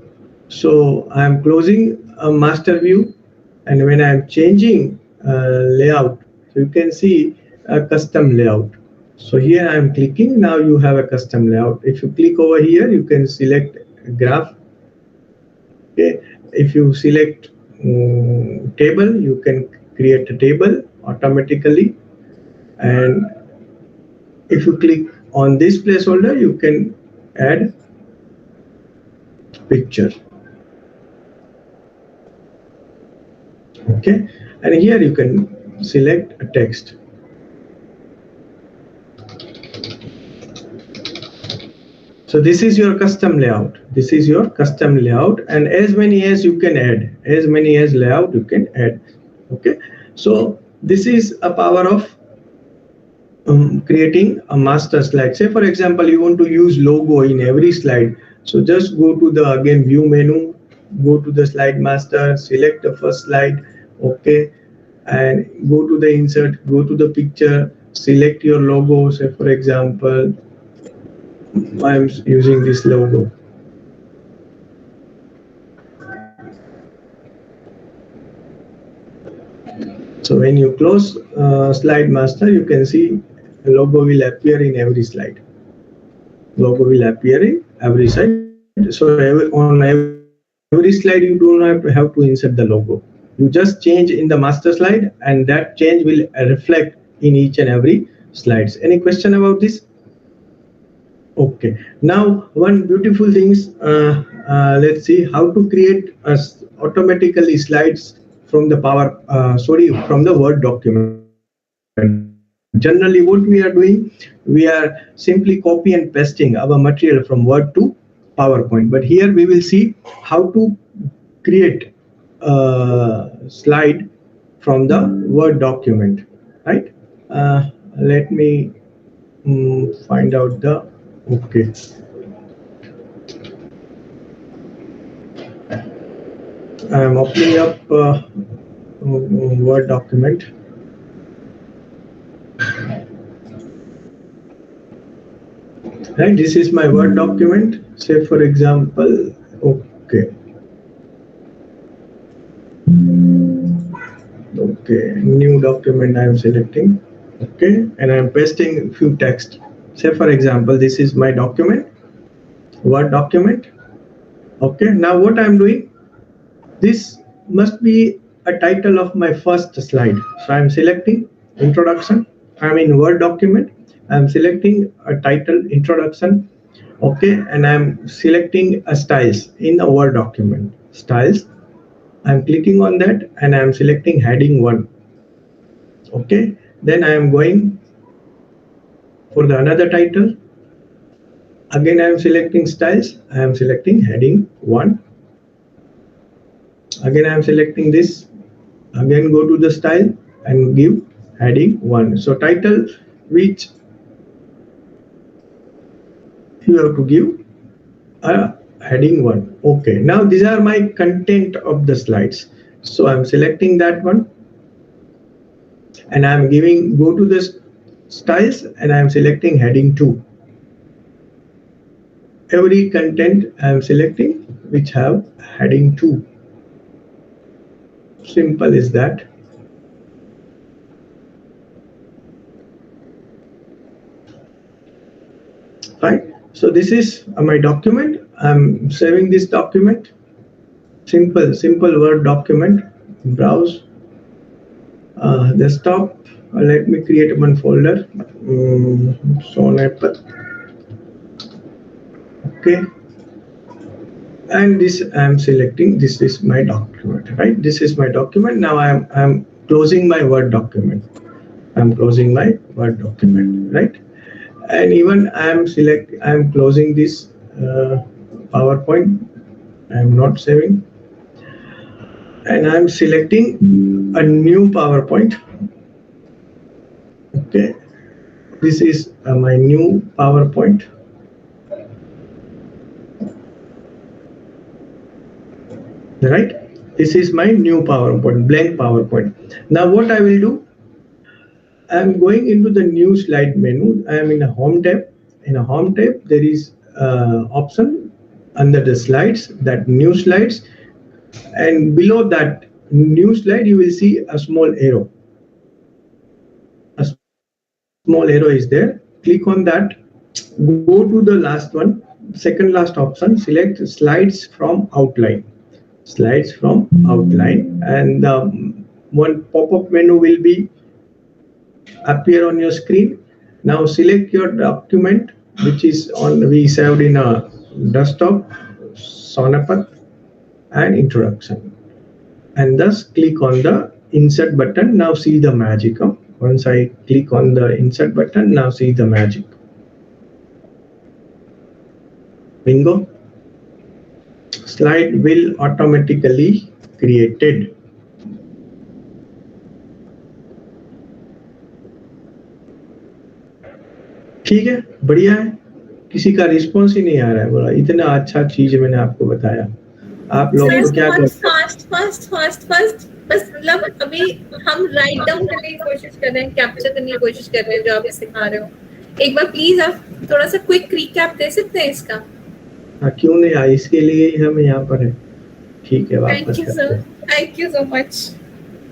So I am closing a master view, and when I am changing layout, so you can see a custom layout. So here I am clicking. Now you have a custom layout. If you click over here, you can select graph. Okay. If you select table, you can create a table automatically. And if you click on this placeholder, you can add picture. Okay, and here you can select a text. So this is your custom layout. This is your custom layout, and as many as you can add, as many as layout you can add. Okay, So this is a power of creating a master slide. Say for example, you want to use logo in every slide. So just go to the again view menu, go to the slide master, select the first slide, okay, and go to the insert, go to the picture, select your logo. Say for example, I'm using this logo. So when you close slide master, you can see the logo will appear in every slide. Logo will appear in every slide. So on every slide, you do not have to insert the logo. You just change in the master slide, and that change will reflect in each and every slides. Any question about this? Okay. Now, one beautiful things. Let's see how to create automatically slides from the from the Word document. Generally, what we are doing, we are simply copy and pasting our material from Word to PowerPoint. But here we will see how to create a slide from the Word document, right? Let me find out the, okay. I am opening up Word document. Right, this is my Word document. Say for example, okay. Okay, new document I am selecting. Okay, and I am pasting few text. Say for example, this is my document, Word document. Okay, now what I am doing, this must be a title of my first slide. So I am selecting introduction. I am in Word document. I am selecting a title, introduction. Okay, and I am selecting a styles in a Word document. Styles. I am clicking on that and I am selecting heading 1. Okay, then I am going for the another title. Again, I am selecting styles. I am selecting heading 1. Again, I am selecting this. Again, go to the style and give heading 1. So title which you have to give a heading 1. Okay, now these are my content of the slides. So I'm selecting that one and I'm giving, go to the styles and I'm selecting heading 2. Every content I'm selecting which have heading 2. Simple is that. Fine. So this is my document. I'm saving this document. Simple Word document. Browse. Desktop. Let me create one folder. Sonepal. Okay. And this I'm selecting. This is my document, right? This is my document. Now I'm closing my Word document. I'm closing my Word document, right? And even I'm closing this PowerPoint. I'm not saving, and I'm selecting a new PowerPoint. Okay, this is my new PowerPoint. Right, this is my new PowerPoint, blank PowerPoint. Now what I will do, I'm going into the new slide menu. I am in a home tab. In a home tab, there is option under the slides, that new slides, and below that new slide you will see a small arrow. A small arrow is there. Click on that. Go to the last one, second last option. Select slides from outline. Slides from outline, and one pop-up menu will be appear on your screen. Now select your document which is on, we saved in a desktop, Sonepal, and introduction, and thus click on the insert button. Now see the magic. Once I click on the insert button, now see the magic. Bingo. Slide will automatically created. ठीक है, बढ़िया है। किसी का response ही नहीं आ रहा है, बोला इतना अच्छा चीज मैंने आपको बताया, आप लोग तो क्या करते फास्ट बस मतलब अभी हम राइट डाउन करने की कोशिश कर रहे हैं, कैप्चर करने की कोशिश कर रहे हैं जो आप सिखा रहे हो। एक बार प्लीज आप थोड़ा सा क्विक रिकैप दे सकते हैं इसका? हाँ, क्यों नहीं, इसके लिए ही हम यहाँ पर हैं। ठीक है, वापस थैंक यू करते सर, हैं। Thank you so much.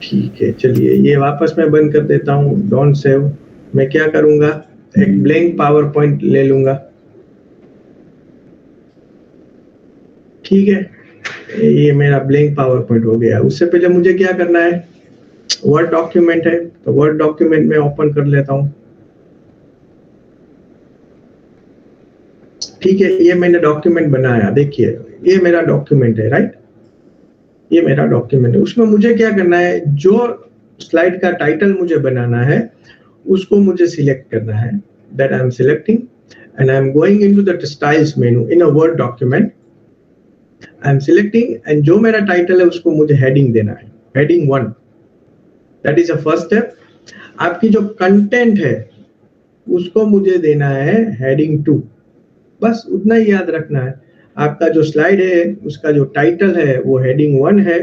ठीक है, चलिए ये वापस मैं बंद कर देता हूँ, डोंट सेव। मैं क्या करूंगा, एक ब्लैंक पावर पॉइंट ले लूंगा। ठीक है, ये मेरा ब्लैंक पावर पॉइंट हो गया। उससे पहले मुझे क्या करना है, वर्ड डॉक्यूमेंट है तो वर्ड डॉक्यूमेंट में ओपन कर लेता हूँ। ठीक है, ये मैंने डॉक्यूमेंट बनाया, देखिए ये मेरा डॉक्यूमेंट है, राइट, ये मेरा डॉक्यूमेंट है। उसमें मुझे क्या करना है, जो स्लाइड का टाइटल मुझे बनाना है उसको मुझे सिलेक्ट करना है। That I am selecting and I am going into the styles menu in a word document. I am selecting and जो मेरा टाइटल है उसको मुझे हेडिंग देना है, heading 1। That is a first step. आपकी जो कंटेंट है उसको मुझे देना है हेडिंग 2। बस उतना ही याद रखना है। आपका जो स्लाइड है उसका जो टाइटल है वो हेडिंग 1 है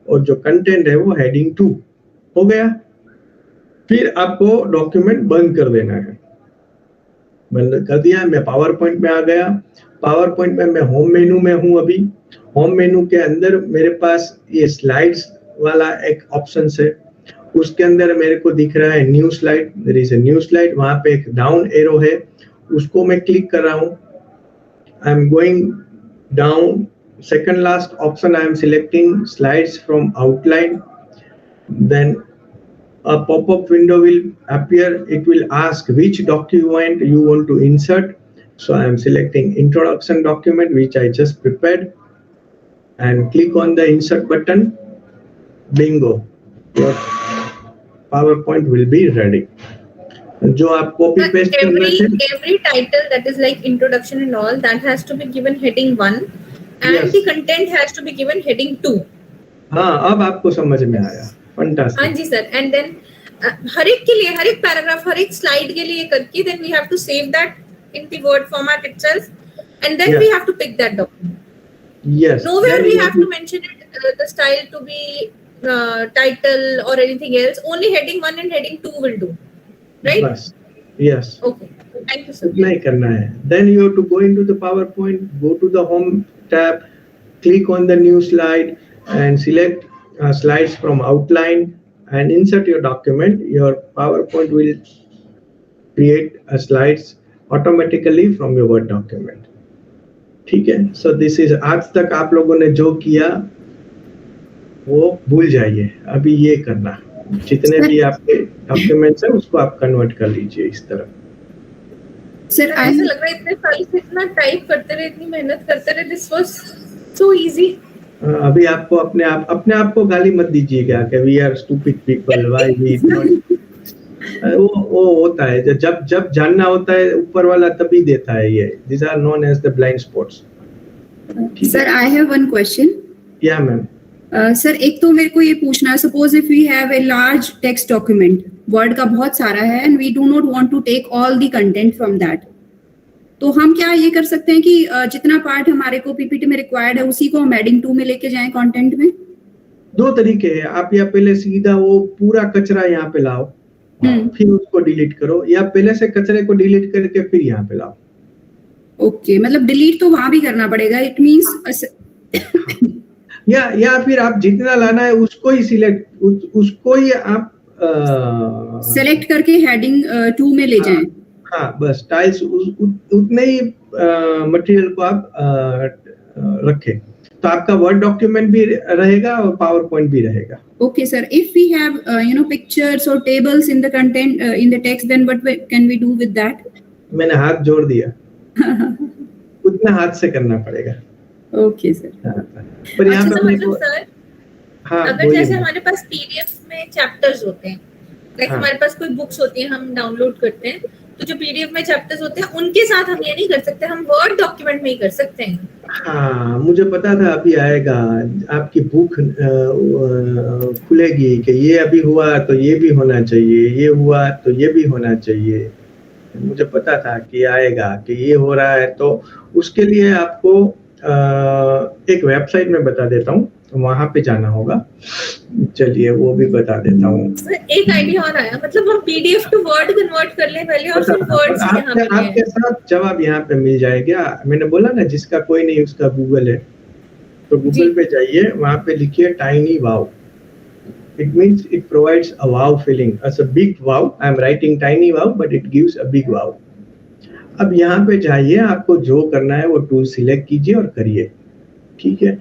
और जो कंटेंट है वो हेडिंग 2 हो गया। फिर आपको डॉक्यूमेंट बंद कर देना है। बंद कर दिया, मैं पावर पॉइंट में आ गया। पावर पॉइंट में मैं होम मेनू में हूं। अभी होम मेनू के अंदर मेरे पास ये स्लाइड्स वाला एक ऑप्शन है, उसके अंदर मेरे को दिख रहा है new slide. There is a new slide, वहां पे एक डाउन एरो है, उसको मैं क्लिक कर रहा हूं। I am going down, second last option I am selecting slides from outline. Then a pop-up window will appear. It will ask which document you want to insert. So I am selecting introduction document which I just prepared and click on the insert button. Bingo, your PowerPoint will be ready. जो आप copy paste कर रहे थे, every title that is like introduction and all that has to be given heading 1 and Yes. the content has to be given heading 2. हाँ, अब आपको समझ में आया, फंटास्टिक। हाँ जी सर। एंड देन हर एक के लिए, हर एक पैराग्राफ, हर एक स्लाइड के लिए करके then we have to save that in the word format itself and then we have to pick that document. Yes. Nowhere we have to mention it, the style to be title or anything else. Only heading 1 and heading 2 will do, right? बस, yes. Okay. Thank you sir. उतना ही करना है। Then you have to go into the PowerPoint, go to the home tab, click on the new slide and select slides from outline and insert your document. Your PowerPoint will create slides automatically from your Word document. ठीक है, so this is, आज तक आप लोगों ने जो किया वो भूल जाइए, अभी ये करना, जितने भी आपके डॉक्यूमेंट्स हैं उसको आप कन्वर्ट कर लीजिए इस तरह। सर ऐसा लग रहा है इतने साल से इतना टाइप करते रहे, इतनी मेहनत करते रहे, दिस वाज सो इजी। अभी आपको अपने आप को गाली मत दीजिएगा कि we are stupid people, why we वो होता है, जब जानना होता है ऊपर वाला तभी देता है ये। This are known as the blind spots. Sir I have one question. या मैम। सर एक तो मेरे को ये पूछना है, suppose if we have a large text document, word का बहुत सारा है and we do not want to take all the content from that, तो हम क्या ये कर सकते हैं कि जितना पार्ट हमारे को पीपीटी में रिक्वायर्ड है उसी को हम हेडिंग 2 में लेके जाएं कंटेंट में? दो तरीके हैं, आप या पहले सीधा वो पूरा कचरा यहाँ पे लाओ फिर उसको डिलीट करो, या पहले से कचरे को डिलीट करके फिर यहाँ पे लाओ। ओके, मतलब डिलीट तो वहां भी करना पड़ेगा, इट मींस या फिर आप जितना लाना है उसको ही सिलेक्ट, उसको ही आप सेलेक्ट करके हेडिंग 2 में ले जाएं। हाँ, बस टाइल्स उतने ही मटेरियल को आप रखें, तो आपका वर्ड डॉक्यूमेंट भी रहेगा और पावर पॉइंट भी रहेगा। Okay sir, if we have pictures or tables in the content in the text, then what can we do with that? मैंने हाथ जोड़ दिया उतना हाथ से करना पड़ेगा। Okay sir. पर यहाँ पे मेरे को हाँ, अगर जैसे हमारे पास पीडीएफ में चैप्टर्स होते हैं, लाइक हमारे पास कोई बुक्स होती है हम डाउनलोड करते हैं, तो जो पीडीएफ में चैप्टर्स होते हैं उनके साथ हम ये नहीं कर सकते, हम वर्ड डॉक्यूमेंट में ही कर सकते हैं। हाँ, मुझे पता था अभी आएगा, आपकी भूख खुलेगी कि ये अभी हुआ तो ये भी होना चाहिए, ये हुआ तो ये भी होना चाहिए। मुझे पता था कि आएगा, कि ये हो रहा है। तो उसके लिए आपको एक वेबसाइट में बता देता हूँ, वहां पे जाना होगा। चलिए वो भी बता देता हूँ। एक आइडिया और आया, मतलब हम पीडीएफ टू वर्ड कन्वर्ट कर लें पहले और फिर वर्ड से यहाँ पे आपके साथ जवाब यहाँ पे मिल जाएगा। मैंने बोला ना, जिसका कोई नहीं उसका गूगल है, तो गूगल पे जाइए, वहां पे लिखिए tiny wow. It means it provides a wow feeling as a big wow. I am writing tiny wow, but it gives a big wow. अब यहाँ पे जाइए, आपको जो करना है वो टूल सिलेक्ट कीजिए और करिए, ठीक है।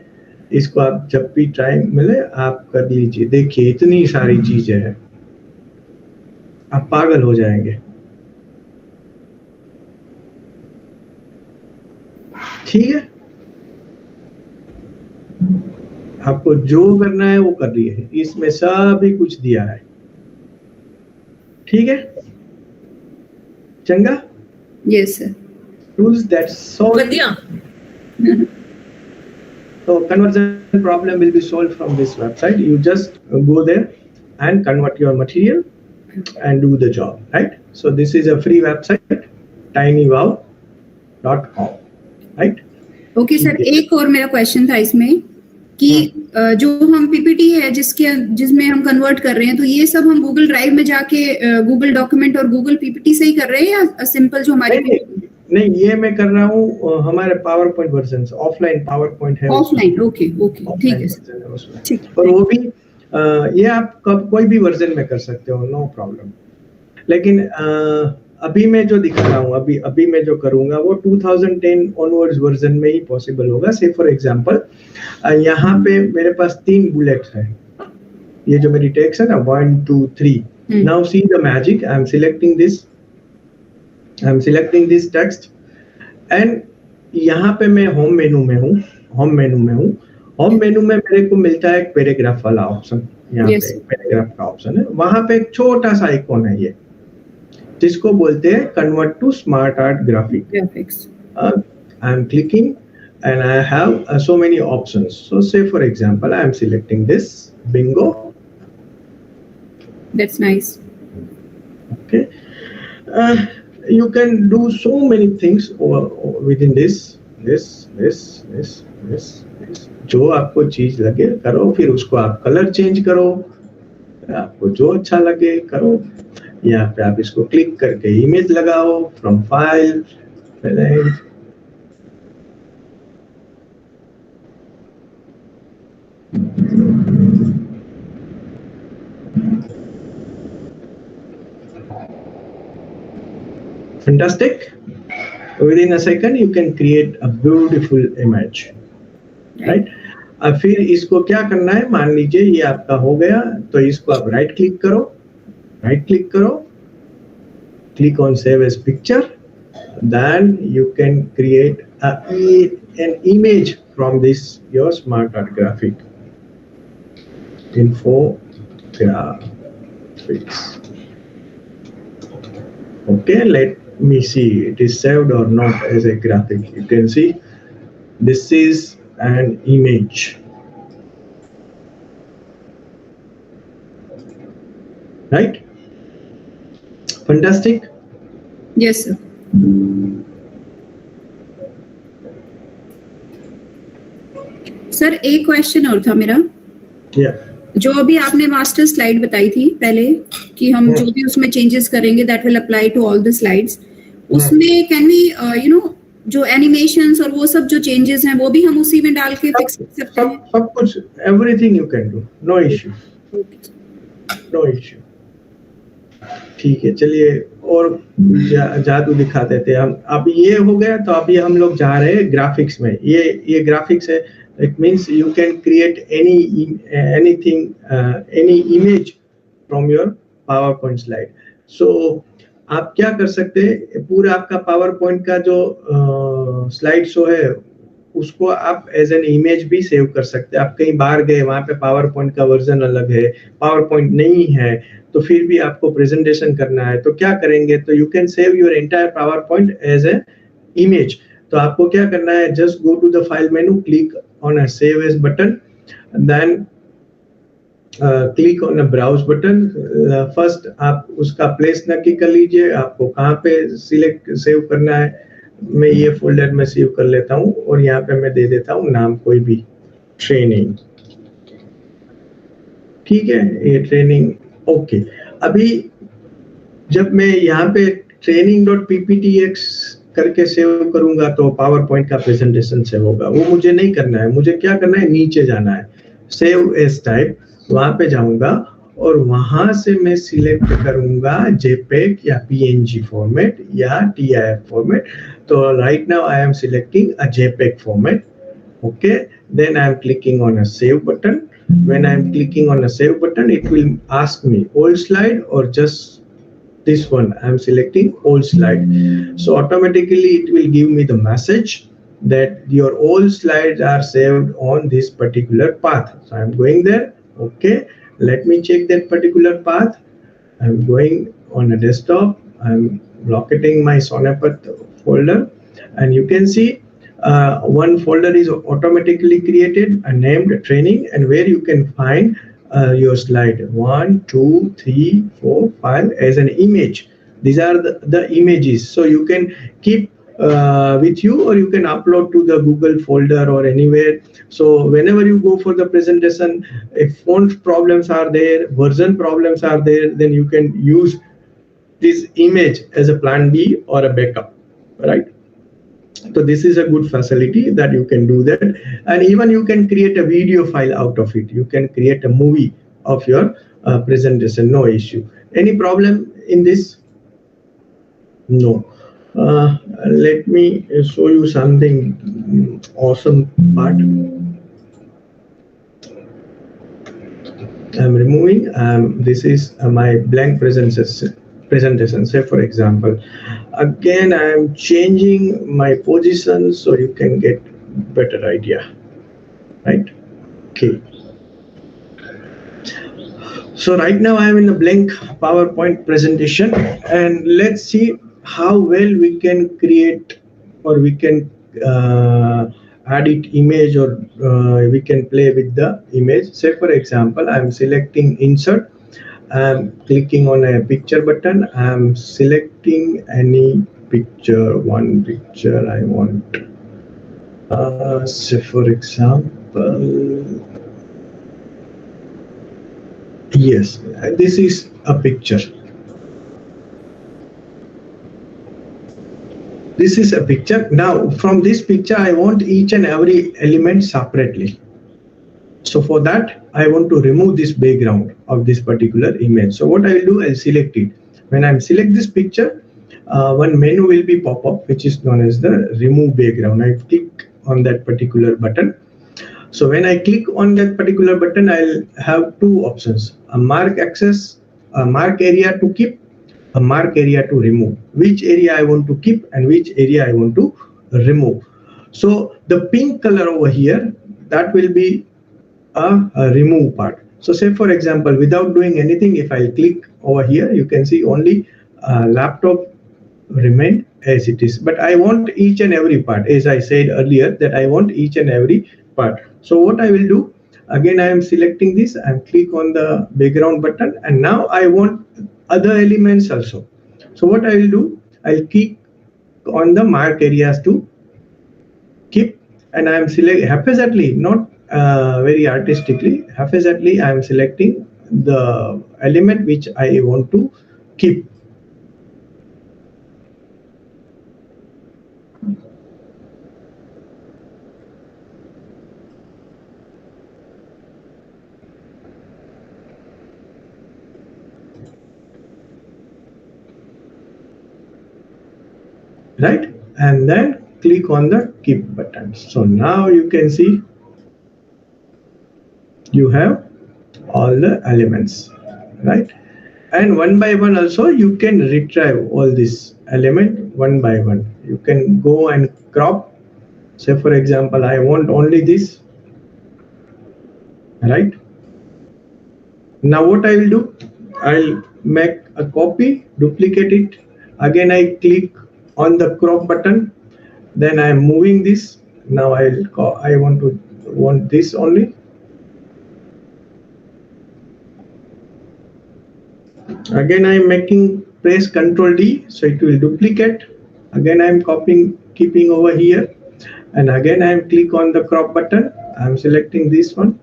इसको आप जब भी टाइम मिले आप कर लीजिए। देखिए इतनी सारी चीजें हैं, आप पागल हो जाएंगे, ठीक है। आपको जो करना है वो कर रही है, इसमें सभी कुछ दिया है, ठीक है। चंगा? Yes sir. Tools that solve so conversion problem will be solved from this website. You just go there and convert your material and do the job, right? So this is a free website, tinywow.com, right? Okay sir, एक और मेरा question था इसमें कि जो हम PPT है जिसमें हम कन्वर्ट कर रहे हैं, तो ये सब हम गूगल ड्राइव में जाके गूगल डॉक्यूमेंट और गूगल पीपीटी से ही कर रहे हैं या सिंपल जो हमारी नहीं, ये मैं कर रहा हूँ हमारे power point version, offline power point है, ऑफलाइन। ओके ओके, ठीक है सर, ठीक। और वो भी ये आप कोई भी वर्जन में कर सकते हो, नो प्रॉब्लम। लेकिन अभी मैं जो दिखा रहा हूँ, अभी मैं जो करूंगा वो 2010 ऑनवर्ड्स वर्जन में ही पॉसिबल होगा। से फॉर एग्जांपल यहाँ पे मेरे पास 3 बुलेट्स हैं, ये जो मेरी टेक्स्ट है ना 1 2 3। Now see the magic, I am selecting this text and यहाँ पे मैं होम मेनू में हूँ। होम मेनू में मेरे को मिलता है एक पैराग्राफ वाला ऑप्शन, यहाँ पे पैराग्राफ का ऑप्शन है। वहां पे एक छोटा सा आइकॉन है, ये जिसको बोलते हैं convert to smart art graphics. I am clicking and I have so many options. So say for example I am selecting this bingo. That's nice. Okay, you can do so many things within this. जो आपको चीज लगे करो, फिर उसको आप colour change करो, आपको जो अच्छा लगे करो। यहाँ पे आप इसको क्लिक करके इमेज लगाओ from file, fantastic. Within a second you can create a beautiful image, right? अब फिर इसको क्या करना है, मान लीजिए ये आपका हो गया, तो इसको आप राइट क्लिक करो, click on save as picture, then you can create an image from this your smart art graphic. Infographics. Okay, let me see it is saved or not as a graphic. You can see this is an image, right? Fantastic. Yes sir. Sir एक question और था मेरा। जो अभी आपने master slide बताई थी पहले कि हम जो भी उसमें चेंजेस करेंगे that will apply to all the slides, उसमें कैन वी जो एनिमेशंस और वो सब जो चेंजेस हैं वो भी हम उसी में डाल के फिक्स कर सकते हैं? सब कुछ, everything you can do, no issue. ठीक है, चलिए और जादू दिखा देते हैं हम। अब ये हो गया, तो अभी हम लोग जा रहे हैं ग्राफिक्स में। ये ग्राफिक्स है, it means you can create anything, any image from your PowerPoint slide. So आप क्या कर सकते हैं, पूरा आपका PowerPoint का जो स्लाइड शो है उसको आप एज एन इमेज भी सेव कर सकते हैं। आप कहीं बाहर गए, वहां पे PowerPoint का वर्जन अलग है, PowerPoint नहीं है, तो फिर भी आपको प्रेजेंटेशन करना है, तो क्या करेंगे, तो you can save your entire PowerPoint as a image. तो आपको क्या करना है, just go to the file menu, click on a save as button, then click on a browse button. First आप उसका प्लेस नक्की कर लीजिए, आपको कहाँ पे सिलेक्ट सेव करना है। मैं ये फोल्डर में सेव कर लेता हूँ और यहाँ पे मैं दे देता हूँ नाम कोई भी, ट्रेनिंग। ठीक है, ये ट्रेनिंग। ओके, अभी जब मैं यहाँ पे training.pptx करके सेव करूंगा तो पावर पॉइंट का प्रेजेंटेशन सेव होगा। वो मुझे नहीं करना है, मुझे क्या करना है, नीचे जाना है, सेव एज टाइप, वहां पे जाऊंगा और वहां से मैं सिलेक्ट करूंगा JPEG या PNG फॉर्मेट या TIF फॉर्मेट। तो right now I am selecting a JPEG format. Okay, then I am clicking on a save button. When I am clicking on a save button, it will ask me old slide or just this one. I am selecting old slide. So automatically it will give me the message that your old slides are saved on this particular path. So I am going there. Okay, let me check that particular path. I am going on a desktop. I am locating my Sonapath folder, and you can see one folder is automatically created and named training, and where you can find your slide 1, 2, 3, 4, 5 as an image. These are the images, so you can keep with you, or you can upload to the Google folder or anywhere. So whenever you go for the presentation, if font problems are there, version problems are there, then you can use this image as a plan B or a backup, right? So this is a good facility that you can do that, and even you can create a video file out of it. You can create a movie of your presentation, no issue. Any problem in this? No. Let me show you something awesome part. I'm removing. This is my blank presentation. Say for example, again I am changing my position so you can get better idea, right? Okay, so right now I am in a blank PowerPoint presentation, and let's see how well we can create, or we can edit image, or we can play with the image. Say for example, I am selecting insert. I'm clicking on a picture button. I'm selecting any picture, one picture I want. Say for example, yes, this is a picture. This is a picture. Now from this picture I want each and every element separately. So for that I want to remove this background of this particular image. So what I will do, I'll select it. When I select this picture, one menu will be pop up, which is known as the remove background. I click on that particular button. So when I click on that particular button, I'll have two options: a mark access, a mark area to keep, a mark area to remove. Which area I want to keep and which area I want to remove. So the pink color over here, that will be a remove part. So say for example, without doing anything, if I click over here, you can see only laptop remain as it is, but I want each and every part, as I said earlier, that I want each and every part. So what I will do, again I am selecting this and click on the background button, and now I want other elements also. So what I will do, I'll click on the mark areas to keep, and I am select haphazardly, not very artistically, haphazardly I am selecting the element which I want to keep. Right, and then click on the keep button. So now you can see you have all the elements, right? And one by one also you can retrieve all this element one by one. You can go and crop. Say for example, I want only this, right? Now what I will do, I'll make a copy, duplicate it. Again I click on the crop button, then I am moving this. Now I want this only. Again, I am press Ctrl D, so it will duplicate. Again, I am keeping over here, and again I am click on the crop button. I am selecting this one.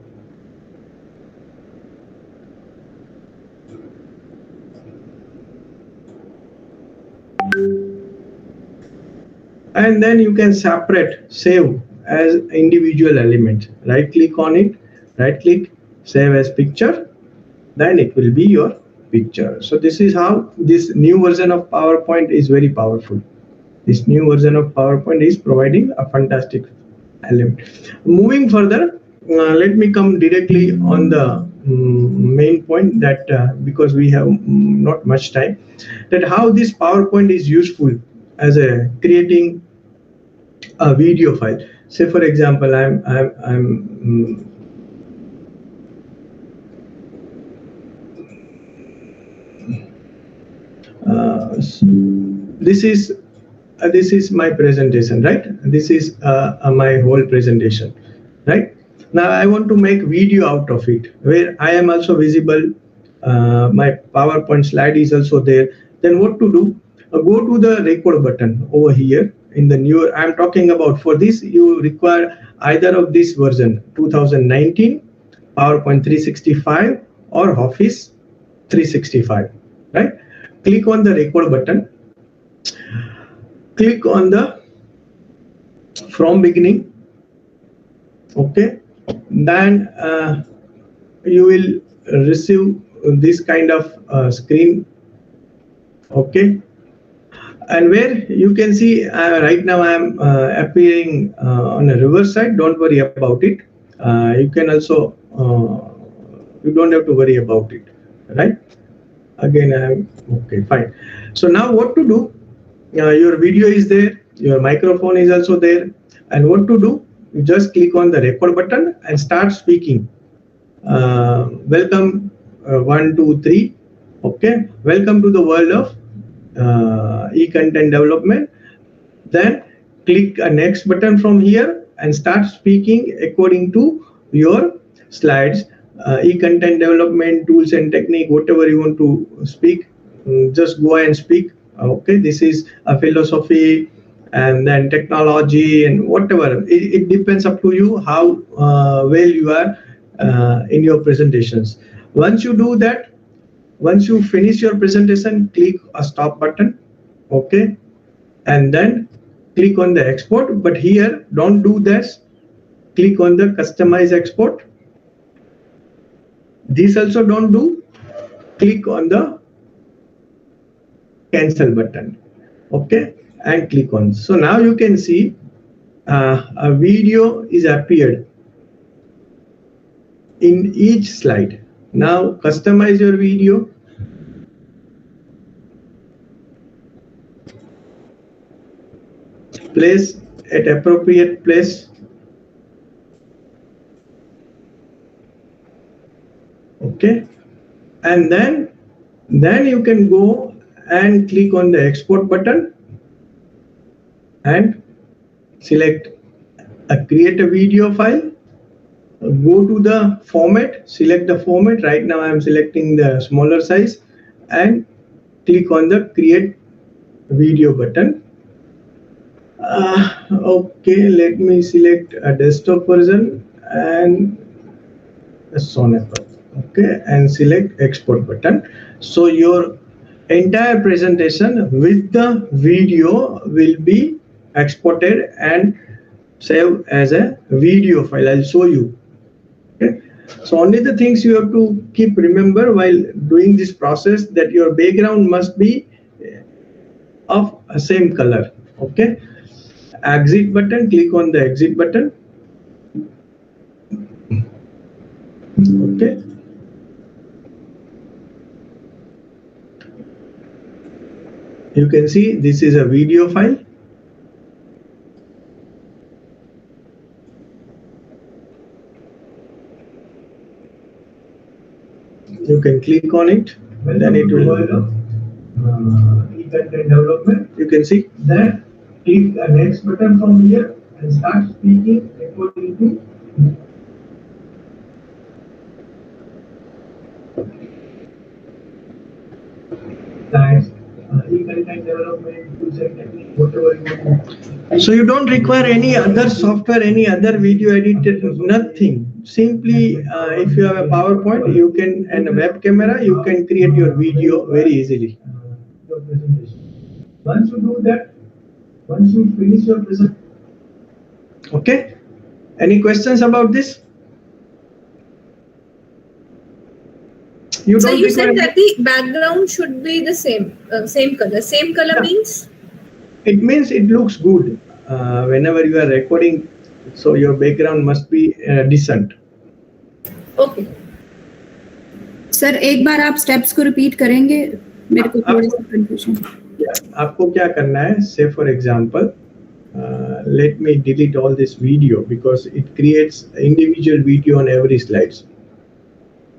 And then you can save as individual element. Right click on it, right click, save as picture, then it will be your picture. So this is how this new version of PowerPoint is very powerful. This new version of PowerPoint is providing a fantastic element. Moving further, let me come directly on the main point that because we have not much time, that how this PowerPoint is useful as a creating a video file. Say for example, this is my presentation, right? This is my whole presentation, right? Now I want to make video out of it where I am also visible. My PowerPoint slide is also there. Then what to do? Go to the record button over here in the new. I'm talking about, for this you require either of this version, 2019 PowerPoint 365 or Office 365, right? Click on the record button. Click on the from beginning. Okay, then you will receive this kind of screen. Okay, and where you can see right now I am appearing on a reverse side. Don't worry about it. You can also you don't have to worry about it, right? Again, I am okay, fine. So now what to do? Your video is there, your microphone is also there, and what to do? You just click on the record button and start speaking. Welcome, 1, 2, 3. Okay, welcome to the world of e-content development. Then click a next button from here and start speaking according to your slides. E-content development tools and technique, whatever you want to speak, just go and speak. Okay, this is a philosophy, and then technology and whatever. It depends up to you how well you are in your presentations. Once you do that, once you finish your presentation, click a stop button. Okay, and then click on the export. But here, don't do this. Click on the customize export. This also don't do. Click on the cancel button. Okay, and click on. So now you can see a video is appeared in each slide. Now customize your video. Place at appropriate place. Okay, and then you can go and click on the export button and select create a video file. Go to the format, select the format. Right now I am selecting the smaller size and click on the create video button. Okay, let me select a desktop version and a Sonapper. Okay, and select export button. So your entire presentation with the video will be exported and saved as a video file. I'll show you. Okay, so only the things you have to keep remember while doing this process, that your background must be of a same color. Okay, exit button, click on the exit button. Okay, you can see this is a video file. You can click on it, and then it will e-content development. You can see that. Click the next button from here and start speaking according to. slides, e-content development, user technique, whatever you want. So you don't require any other software, any other video editor, nothing. Simply, if you have a PowerPoint, you can, and a web camera, you can create your video very easily. Your presentation. Once you do that, once you finish your presentation. Okay. Any questions about this? So you said that the background should be the same, same color. Same color means? It means it looks good whenever you are recording. So your background must be decent. Okay. Sir एक बार आप steps को repeat करेंगे, मेरे को थोड़ा सा confusion. आपको क्या करना है? Say for example, let me delete all this video because it creates individual video on every slides.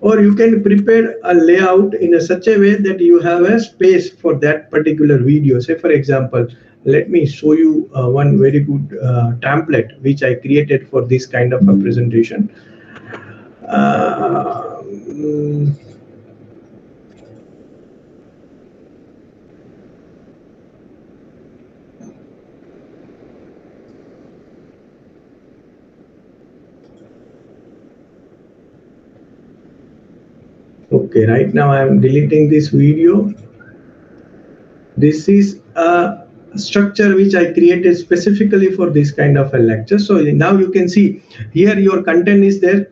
Or you can prepare a layout in such a way that you have a space for that particular video. Say for example, let me show you one very good template which I created for this kind of a presentation. Okay, right now I am deleting this video. This is a structure which I created specifically for this kind of a lecture. So now you can see here your content is there.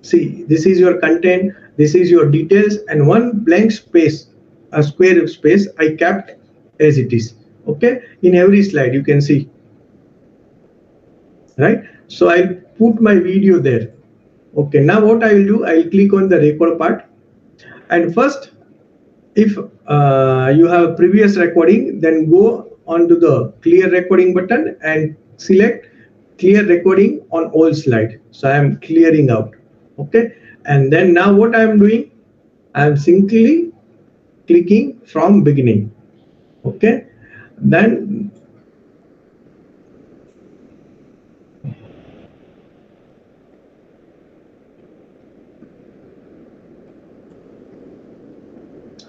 See, this is your content, this is your details, and one blank space, a square space I kept as it is. Okay, in every slide you can see. Right, so I'll put my video there. Okay, now what I will do, I will click on the record part. And first, if you have previous recording, then go onto the clear recording button and select clear recording on all slides. So I am clearing out. Okay. And then now what I am doing, I am simply clicking from beginning. Okay. Then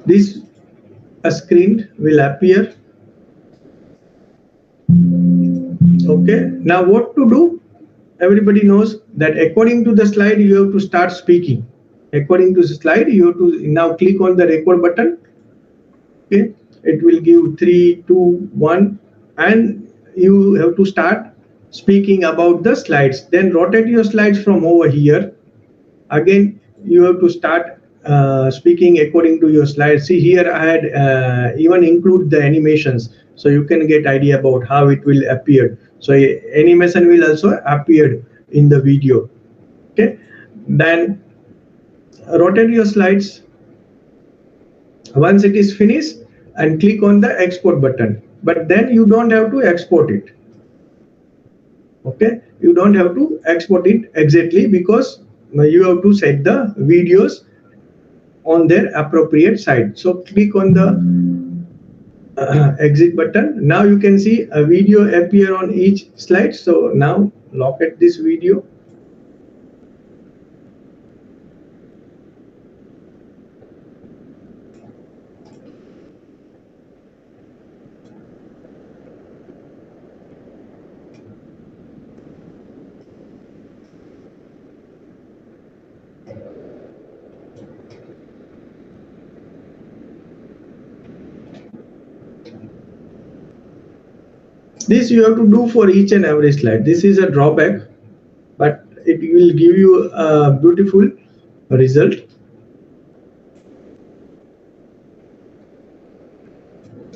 this screen will appear. Okay, now what to do? Everybody knows that according to the slide you have to start speaking. According to the slide you have to now click on the record button. Okay, it will give 3, 2, 1, and you have to start speaking about the slides. Then rotate your slides from over here. Again you have to start speaking according to your slides. See here I had even include the animations, so you can get idea about how it will appear. So animation will also appear in the video. Okay, then rotate your slides once it is finished and click on the export button, but then you don't have to export it. Okay, you don't have to export it exactly because you have to set the videos on their appropriate side. So click on the exit button. Now you can see a video appear on each slide. So now locate this video. This you have to do for each and every slide. This is a drawback, but it will give you a beautiful result.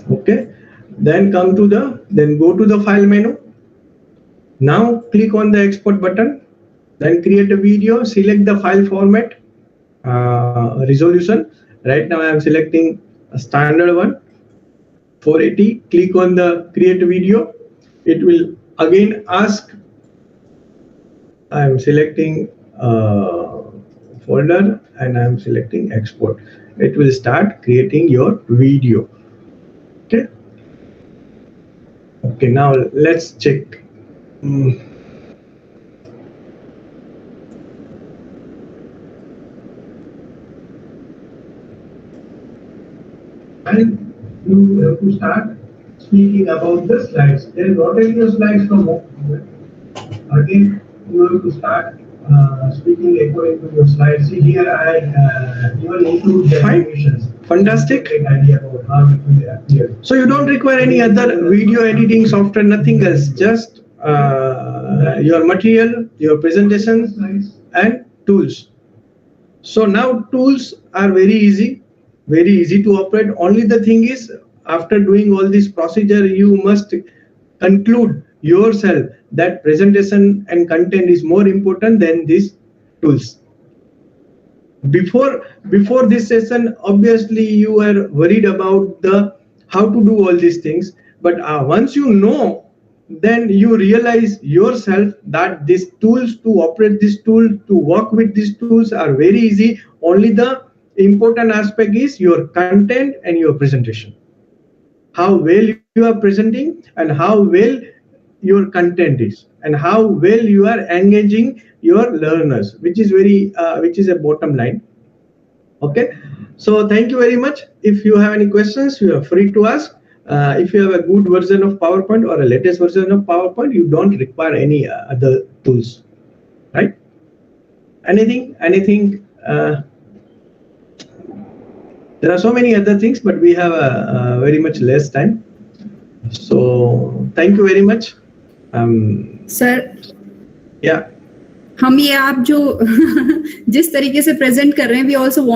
Okay, then go to the file menu. Now click on the export button, then create a video, select the file format, resolution. Right now I am selecting a standard one, 480. Click on the create video. It will again ask, I am selecting folder and I am selecting export. It will start creating your video. Okay. Okay, now let's check. And you have to start speaking about the slides. Then rotate your slides from again. You have to start speaking according to your slides. See here, I even include the animations. Fantastic. Idea about how it will appear. So you don't require any other video editing software, nothing else. Just your material, your presentations, and tools. So now tools are very easy to operate. Only the thing is, after doing all this procedure, you must conclude yourself that presentation and content is more important than these tools. Before this session, obviously you are worried about how to do all these things, but once you know, then you realize yourself that these tools, to operate this tool, to work with these tools are very easy. Only the important aspect is your content and your presentation. How well you are presenting and how well your content is, and how well you are engaging your learners, which is a bottom line. Okay, so thank you very much. If you have any questions, you are free to ask. If you have a good version of PowerPoint or a latest version of PowerPoint, you don't require any other tools, right? Anything? There are so many other things, but we have very much less time. So thank you very much. Sir. Yeah. हम ये आप जो जिस तरीके से present कर रहे हैं, we also want